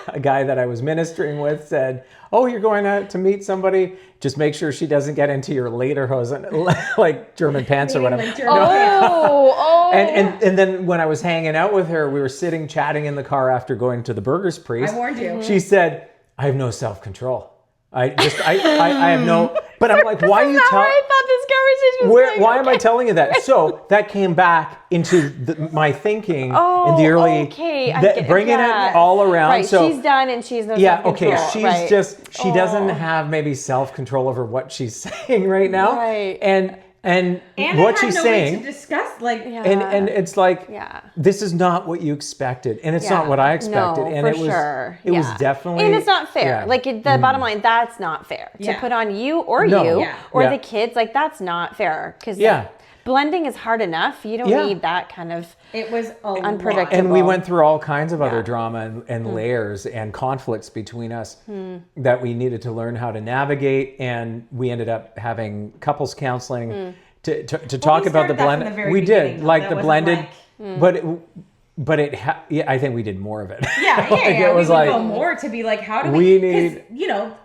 a guy that I was ministering with said, oh, you're going out to meet somebody, just make sure she doesn't get into your Lederhosen, like German pants or whatever. Like German pants. Oh. And then when I was hanging out with her, we were sitting chatting in the car after going to the Burgers Priest. I warned you. She said, I have no self-control. I have no, but I'm like, why are you That's not where telling, I thought this conversation was going. why am I telling you that? So that came back into my thinking in the early, okay. I that- get it. bringing Yeah. it all around. Right, So she's done and she's no yeah, self-control. okay. She's right. just, she doesn't have maybe self-control over what she's saying right now. Right. And And what I had she's no saying. way to discuss, like, Yeah. And it's like, Yeah. this is not what you expected, and it's not Yeah. what I expected, No, and for it was sure. it was Yeah. definitely, and it's not fair. yeah. Like the bottom line, that's not fair to Yeah. put on you or No. you Yeah. or Yeah. the kids. Like that's not fair because Yeah. blending is hard enough. You don't Yeah. need that kind of. it was Unpredictable. And we went through all kinds of other Yeah. drama and layers and conflicts between us that we needed to learn how to navigate, and we ended up having couples counseling to talk we about the started that from blend. the very We beginning, did though. like That the wasn't blended, like- but but I think we did more of it. Yeah. It was we would like, go more to be like, how do we because, need you know,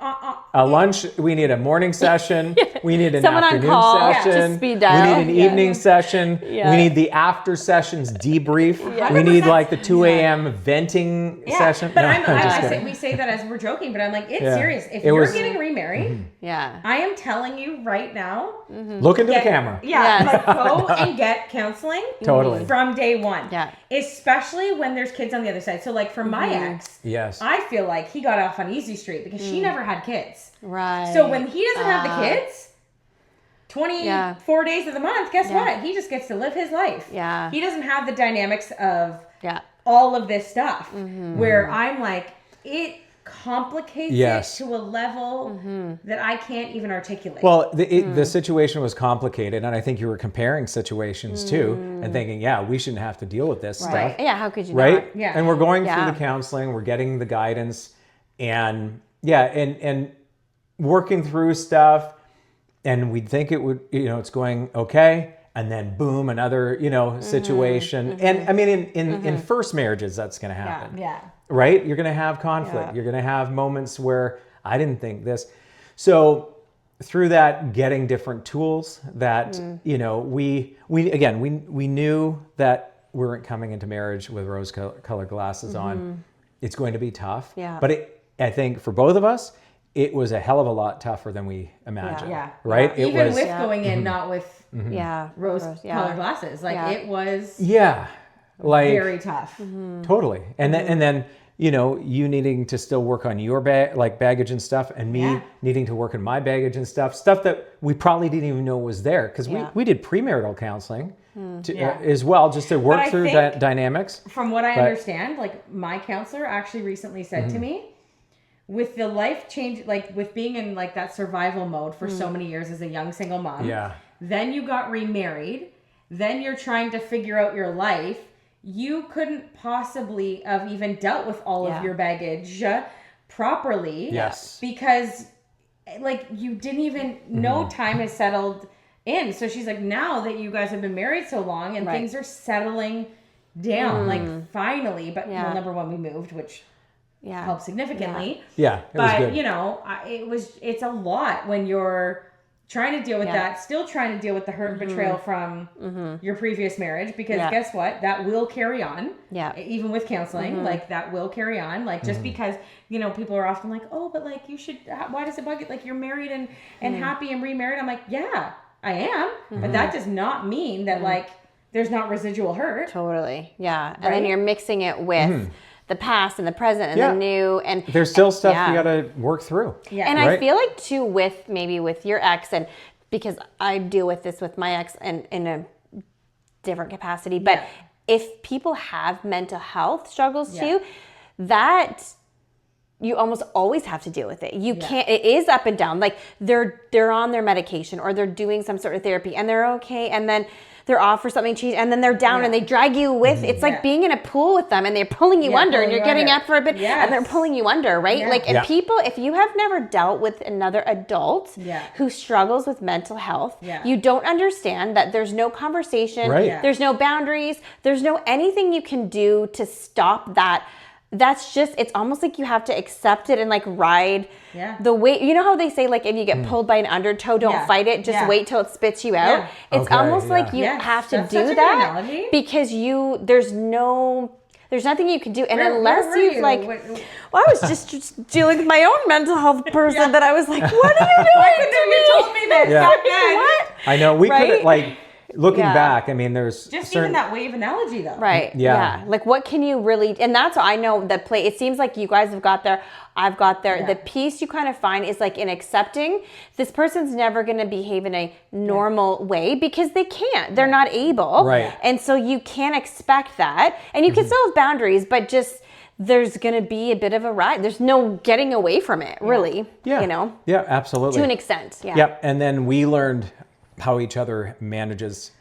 a lunch. We need a morning session. We need an Someone on afternoon call, session. just speed dial. We need an evening session. Yeah. We need the after sessions debrief. We need like the 2 a.m. venting session. But No, we say that as we're joking, but I'm like, it's Yeah. serious. If It you're was- getting remarried, Yeah. I am telling you right now, look into the camera. Yeah, Yes. like go and get counseling Totally. from day one. Yeah. Especially when there's kids on the other side. So like for my ex, Yes. I feel like he got off on easy street because she never had kids. Right. So when he doesn't have the kids, 24 Yeah. days of the month, guess what? He just gets to live his life. Yeah. He doesn't have the dynamics of Yeah. all of this stuff where I'm like, it complicates Yes. it to a level that I can't even articulate. Well, the situation was complicated, and I think you were comparing situations too, and thinking, yeah, we shouldn't have to deal with this Right. stuff. Yeah. How could you Right? not? Yeah. And we're going Yeah. through the counseling, we're getting the guidance, and and working through stuff, and we'd think it would, it's going okay, and then boom, another, situation. And I mean, in first marriages, that's going to happen. yeah. Right? You're going to have conflict. Yeah. You're going to have moments where I didn't think this. So through that, getting different tools that, we knew that we weren't coming into marriage with rose colored glasses on. It's going to be tough. Yeah. But I think for both of us, it was a hell of a lot tougher than we imagined. Yeah. Right? It Even was, with going in, not with Yeah. rose-colored glasses. Like, Yeah. it was yeah. Like, very tough. totally. And then you needing to still work on your baggage and stuff, and me needing to work on my baggage and stuff that we probably didn't even know was there, because we did premarital counseling as well, just to work through dynamics. From what I understand, like, my counselor actually recently said to me, with the life change, like with being in like that survival mode for so many years as a young single mom, then you got remarried, then you're trying to figure out your life. You couldn't possibly have even dealt with all of your baggage properly. Yes. Because like you didn't even no time has settled in. So she's like, now that you guys have been married so long and things are settling down, like finally, but well, number one, we moved, which helped significantly. Yeah. It was good. It's a lot when you're trying to deal with that, still trying to deal with the hurt and betrayal from your previous marriage, because guess what? That will carry on. Yeah. Even with counseling, like that will carry on. Like just because, people are often like, oh, but like you should, why does it bug it? Like you're married and happy and remarried. I'm like, yeah, I am. But that does not mean that like there's not residual hurt. Totally. Yeah. And then you're mixing it with the past and the present and the new, and there's still stuff you got to work through. Yeah. And I feel like too, with your ex, and because I deal with this with my ex and in a different capacity, but if people have mental health struggles too, that you almost always have to deal with it. You can't, it is up and down. Like they're on their medication or they're doing some sort of therapy and they're okay. And then they're off for something change, and then they're down and they drag you with. It's like being in a pool with them and they're pulling you under, and you're getting up for a bit and they're pulling you under, right? Yeah. Like, and people, if you have never dealt with another adult who struggles with mental health, you don't understand that there's no conversation, there's no boundaries, there's no anything you can do to stop that. That's just, it's almost like you have to accept it and like ride the way, you know how they say, like, if you get pulled by an undertow, don't fight it, just wait till it spits you out. It's almost like you have to do that because there's nothing you can do. And unless you've well, I was just dealing with my own mental health person that I was like, what are you doing? Why couldn't you told me this? What? I know, we could like, looking back, I mean, there's just even that wave analogy though. Right. Yeah. Like, what can you really, and that's, I know that it seems like you guys have got there, I've got there. The piece you kind of find is like in accepting this person's never going to behave in a normal way because they can't, they're not able. Right. And so you can't expect that. And you can still have boundaries, but just, there's going to be a bit of a ride. There's no getting away from it, really. Yeah. Yeah, absolutely. To an extent. Yeah. Yep. And then we learned how each other manages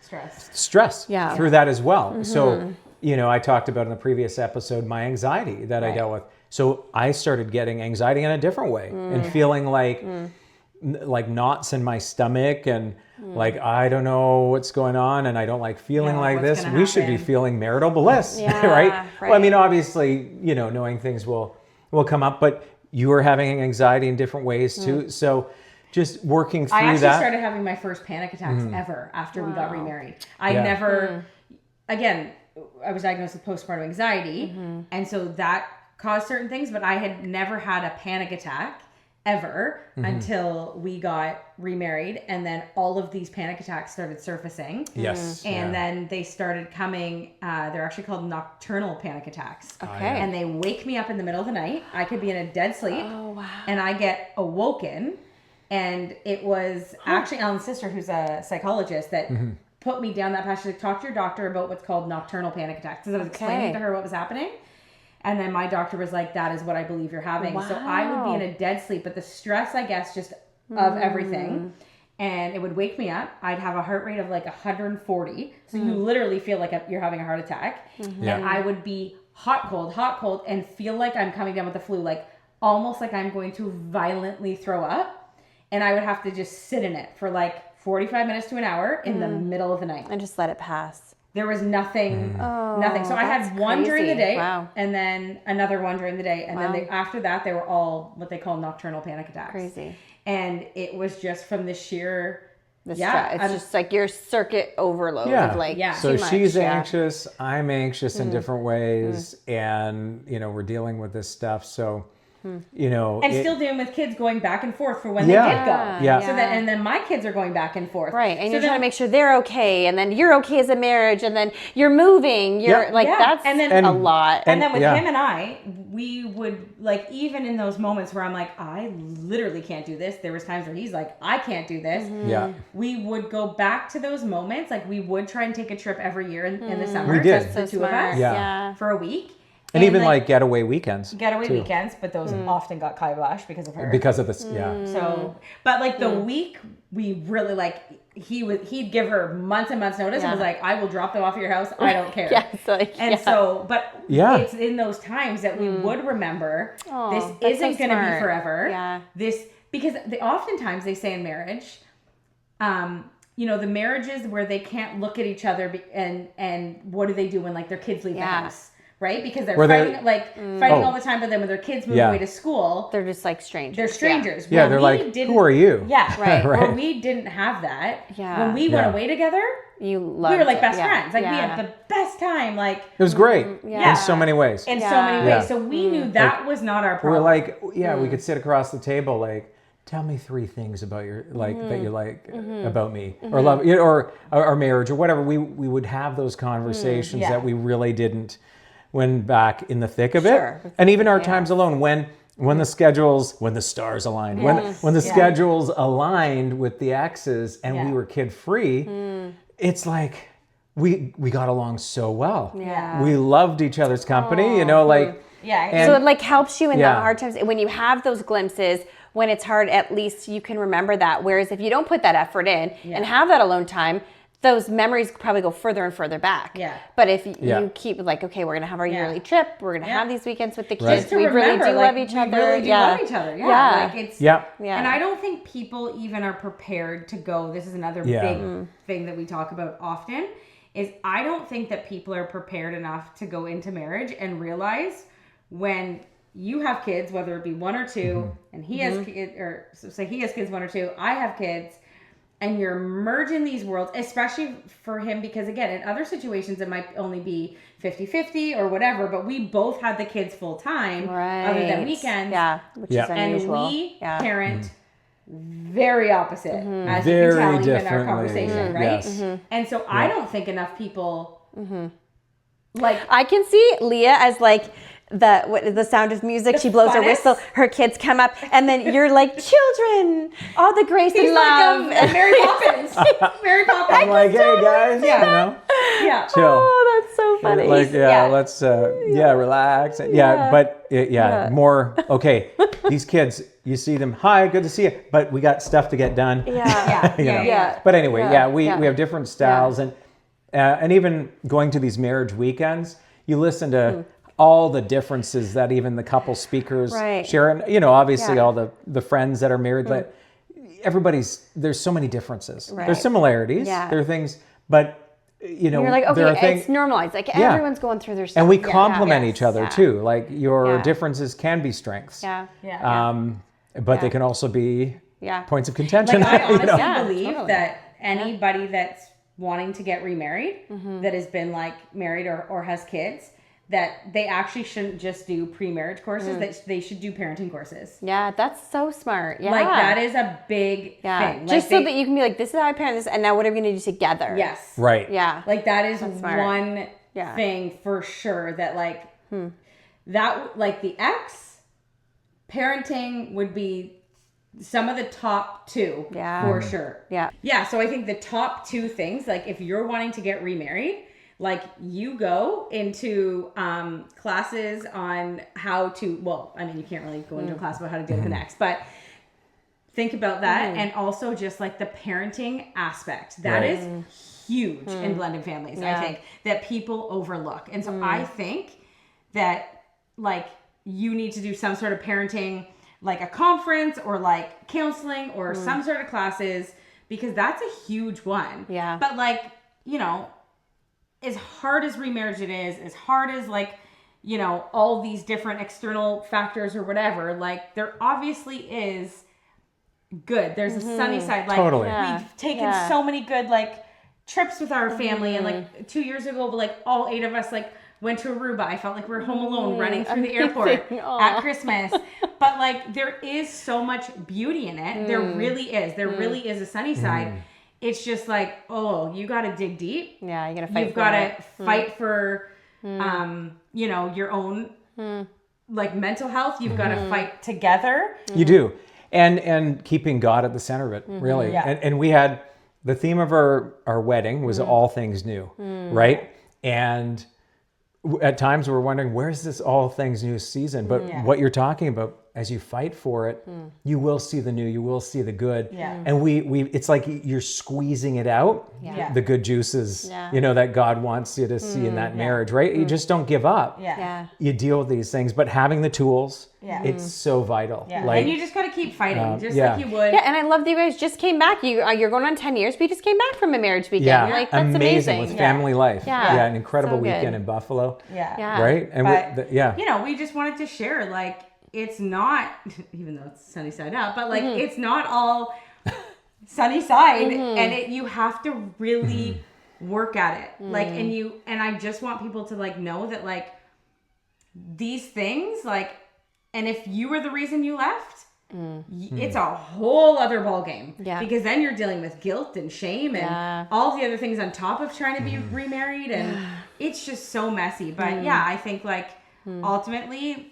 stress Yeah. through that as well. So, I talked about in the previous episode, my anxiety that I dealt with. So I started getting anxiety in a different way and feeling like knots in my stomach and Like, I don't know what's going on and I don't like feeling like what's this. gonna We should be happen? feeling marital bliss, Yeah, right? Well, I right. mean, obviously, knowing things will come up, but you are having anxiety in different ways too. So just working through I actually that. started having my first panic attacks ever after we got remarried. I Yeah. never, again, I was diagnosed with postpartum anxiety, and so that caused certain things, but I had never had a panic attack ever until we got remarried, and then all of these panic attacks started surfacing. Yes. And then they started coming, they're actually called nocturnal panic attacks. Okay. And they wake me up in the middle of the night. I could be in a dead sleep. Oh, wow. And I get awoken. And it was actually Alan's sister, who's a psychologist, that put me down that path. She's like, talk to your doctor about what's called nocturnal panic attacks. Because I was explaining to her what was happening. And then my doctor was like, that is what I believe you're having. Wow. So I would be in a dead sleep, but the stress, I guess, just of everything. And it would wake me up. I'd have a heart rate of like 140. So you literally feel like you're having a heart attack. Yeah. And I would be hot, cold, and feel like I'm coming down with the flu. Like almost like I'm going to violently throw up. And I would have to just sit in it for like 45 minutes to an hour in the middle of the night. And just let it pass. There was nothing. So I had one during the crazy. day, Wow. and then another one during the day, and then after that, they were all what they call nocturnal panic attacks. Crazy. And it was just from the sheer, It's just like your circuit overload Yeah. of like So too much. she's Yeah. anxious, I'm anxious in different ways, and we're dealing with this stuff. So and still dealing with kids going back and forth for when Yeah. they did go. Yeah. So that, and then my kids are going back and forth. Right, and so you're then, trying to make sure they're okay, and then you're okay as a marriage, and then you're moving. You're Yeah. like Yeah. that's And then- a lot. And then with Yeah. him and I, we would like, even in those moments where I'm like, I literally can't do this. There was times where he's like, I can't do this. Yeah. We would go back to those moments. Like we would try and take a trip every year in the summer. We did. Just the so two of smart. us Yeah. for a week. And even like getaway weekends. getaway too. weekends, but those often got kiboshed because of her. Because of this, yeah. So, but like the week we really like, he'd give her months and months notice and was like, I will drop them off at your house. I don't care. Yeah, it's like, And so, but Yeah. it's in those times that we would remember Oh, this that's isn't so going to be smart. forever. Yeah. Because oftentimes they say in marriage, the marriages where they can't look at each other and what do they do when like their kids leave the house? Right? Because they're fighting all the time, but then when their kids move away to school, they're just like strangers. they're strangers. Yeah, Well, they're we like, didn't- who are you? Yeah, Right. Right. Well, we didn't have that. Yeah. When we went Yeah. away together, You love. we were like best friends. Like we had the best time. Like It was great Yeah. in so many ways. in so Yeah. many ways. Yeah. So we knew that was not our We were problem. like, we could sit across the table, like, tell me 3 things about your that you like about me, or love, or our marriage, or whatever. We would have those conversations Yeah. that we really didn't when back in the thick of Sure. it, and even our times alone when the stars aligned, when the schedules aligned with the exes, and we were kid free. It's like we got along so well. Yeah. We loved each other's company. Like. yeah. And- So it like helps you in the Yeah. hard times when you have those glimpses. When it's hard, at least you can remember that. Whereas if you don't put that effort in and have that alone time, those memories probably go further and further back. Yeah. But if Yeah. you keep like, okay, we're gonna have our yearly trip, we're gonna have these weekends with the kids. Just to We really remember, do like, love each other. We really do love each other. Yeah. Like it's Yeah. Yeah. And I don't think people even are prepared to go. This is another Yeah. big thing that we talk about often is I don't think that people are prepared enough to go into marriage and realize when you have kids, whether it be 1 or 2, and he has kids, or so say he has kids 1 or 2, I have kids, and you're merging these worlds, especially for him, because again, in other situations, it might only be 50-50 or whatever, but we both had the kids full time, other than weekends. Yeah, which Yeah. is And unusual. we yeah. parent very opposite, as you Very can tell even in our differently. conversation, right? Yes. And so I don't think enough people like I can see Leah as like the sound of music. She blows her funnest. whistle. Her kids come up, and then you're like, children, all the grace he's and like love. Mary Poppins. Mary Poppins. I'm like, hey guys, Yeah. chill. Oh, that's so funny. Like, Yeah. let's, relax. More, okay, these kids, you see them, hi, good to see you, but we got stuff to get done. Yeah. You know. Yeah. But anyway, we Yeah. have different styles, and even going to these marriage weekends, you listen to all the differences that even the couple speakers Right. share, and obviously Yeah. all the friends that are married, but there's so many differences. Right. There's similarities. Yeah. There are things, but you know, You're like, there are okay, things, it's normalized. Like everyone's going through their stuff. and we complement each other Yeah. too. Like your Yeah. differences can be strengths. Yeah. But they can also be points of Like contention. I honestly Yeah, believe totally. that anybody that's wanting to get remarried, that has been like married or has kids, that they actually shouldn't just do pre-marriage courses, that they should do parenting courses. Yeah, that's so smart. Yeah. Like that is a big thing. Just Like so that you can be like, this is how I parent this, and now what are we going to do together? Yes. Right. Yeah. Like that is smart. one thing for sure that like that like the parenting would be some of the top two for sure. Yeah. Yeah. So I think the top two things, like if you're wanting to get remarried, like you go into classes on how to, well, I mean, you can't really go into a class about how to deal with an ex, but think about that. And also just like the parenting aspect. That is huge in blended families, I think, that people overlook. And so I think that like you need to do some sort of parenting, like a conference or like counseling or some sort of classes, because that's a huge one. Yeah. But like, you know, as hard as remarriage it is, as hard as like, you know, all these different external factors or whatever, like there obviously is good. There's a sunny side. Like Totally. we've taken so many good like trips with our family, and like 2 years ago, like all 8 of us like went to Aruba. I felt like we were home alone running through the airport at Christmas. But like there is so much beauty in it. There really is. There really is a sunny side. It's just like, oh, you got to dig deep. Yeah, you got to fight. You've got to fight for, you know, your own like mental health. You've got to fight together. You do. And keeping God at the center of it, really. Yeah. And we had, the theme of our wedding was all things new, right? And at times we're wondering, where's this all things new season? But what you're talking about, as you fight for it, you will see the new, you will see the good. Yeah. And we it's like you're squeezing it out, the good juices, you know, that God wants you to see in that marriage, right? You just don't give up. Yeah. You deal with these things, but having the tools, it's so vital. Yeah. Like, and you just got to keep fighting, just yeah. like you would. Yeah, and I love that you guys just came back. You're going on 10 years, but you just came back from a marriage weekend. yeah, Like, that's amazing. with family life. Yeah. An incredible So good. weekend in Buffalo. Yeah. Right? And But, yeah. you know, we just wanted to share, like, it's not, even though it's sunny side up, but like, it's not all sunny side, and you have to really work at it. Like, and I just want people to like know that like these things, like, and if you were the reason you left, it's a whole other ball game. Yeah. Because then you're dealing with guilt and shame and all the other things on top of trying to be remarried, and it's just so messy. But yeah, I think like ultimately,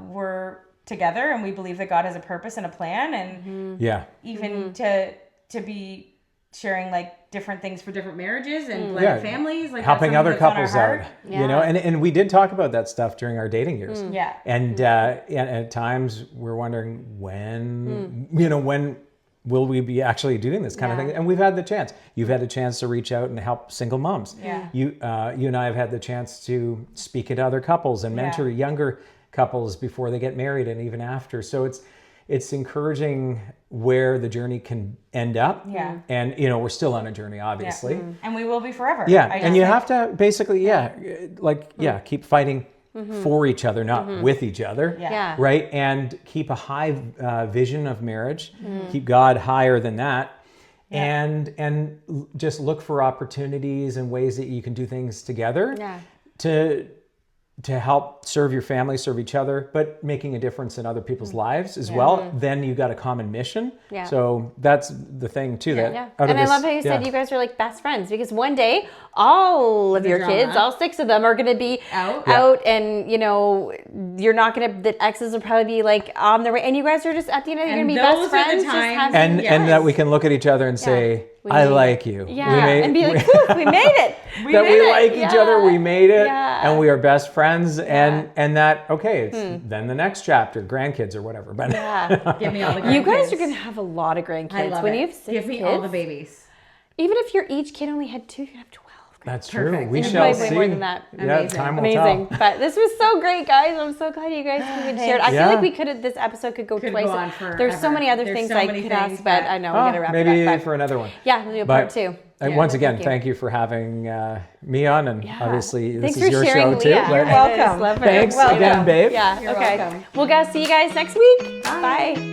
we're together and we believe that God has a purpose and a plan, and even to be sharing like different things for different marriages and blended families, like helping other couples out, Yeah. you know, and we did talk about that stuff during our dating years. Yeah. And at times we're wondering when, you know, when will we be actually doing this kind of thing? And we've had the chance. You've had the chance to reach out and help single moms. Yeah. You and I have had the chance to speak into other couples and mentor younger couples before they get married and even after. So it's encouraging where the journey can end up. Yeah. And, you know, we're still on a journey, obviously. And we will be forever. Yeah. I And you have to basically, keep fighting for each other, not with each other. Yeah. Right. And keep a high vision of marriage. Keep God higher than that. And just look for opportunities and ways that you can do things together to help serve your family, serve each other, but making a difference in other people's lives as well. Then you got a common mission. Yeah. So that's the thing too. That And I love how you said you guys are like best friends, because one day all of your kids, all 6 of them, are going to be out and, you know, you're not going to, the exes will probably be like on the way, and you guys are just at the end of the day going to be best friends. And that we can look at each other and say, I like you. Yeah. And be like, whew, we made it. We like each other. We made it. Yeah. And we are best friends. And that, okay, it's then the next chapter, grandkids or whatever. But give me all the grandkids. You guys are going to have a lot of grandkids. I love when it. you have 6 Give me kids, all the babies. even if your each kid only had 2, you have 12 That's true. Perfect. We And shall way see. more than that. Yeah, Amazing. time will Amazing. tell. But this was so great, guys. I'm so glad you guys came and shared. I feel Yeah. like we could this episode could go Could twice. go on There's so forever. many other There's things so I many could things ask, but that- I know we're gonna wrap Maybe it up. for another one. Yeah, we'll do a part 2. And once again, thank you. thank you for having me on, and obviously this Thanks is for your sharing, show too. Leah. but- You're welcome. Love it. Thanks Welcome. again, babe. Yeah. You're okay. welcome. We'll go see you guys next week. Bye.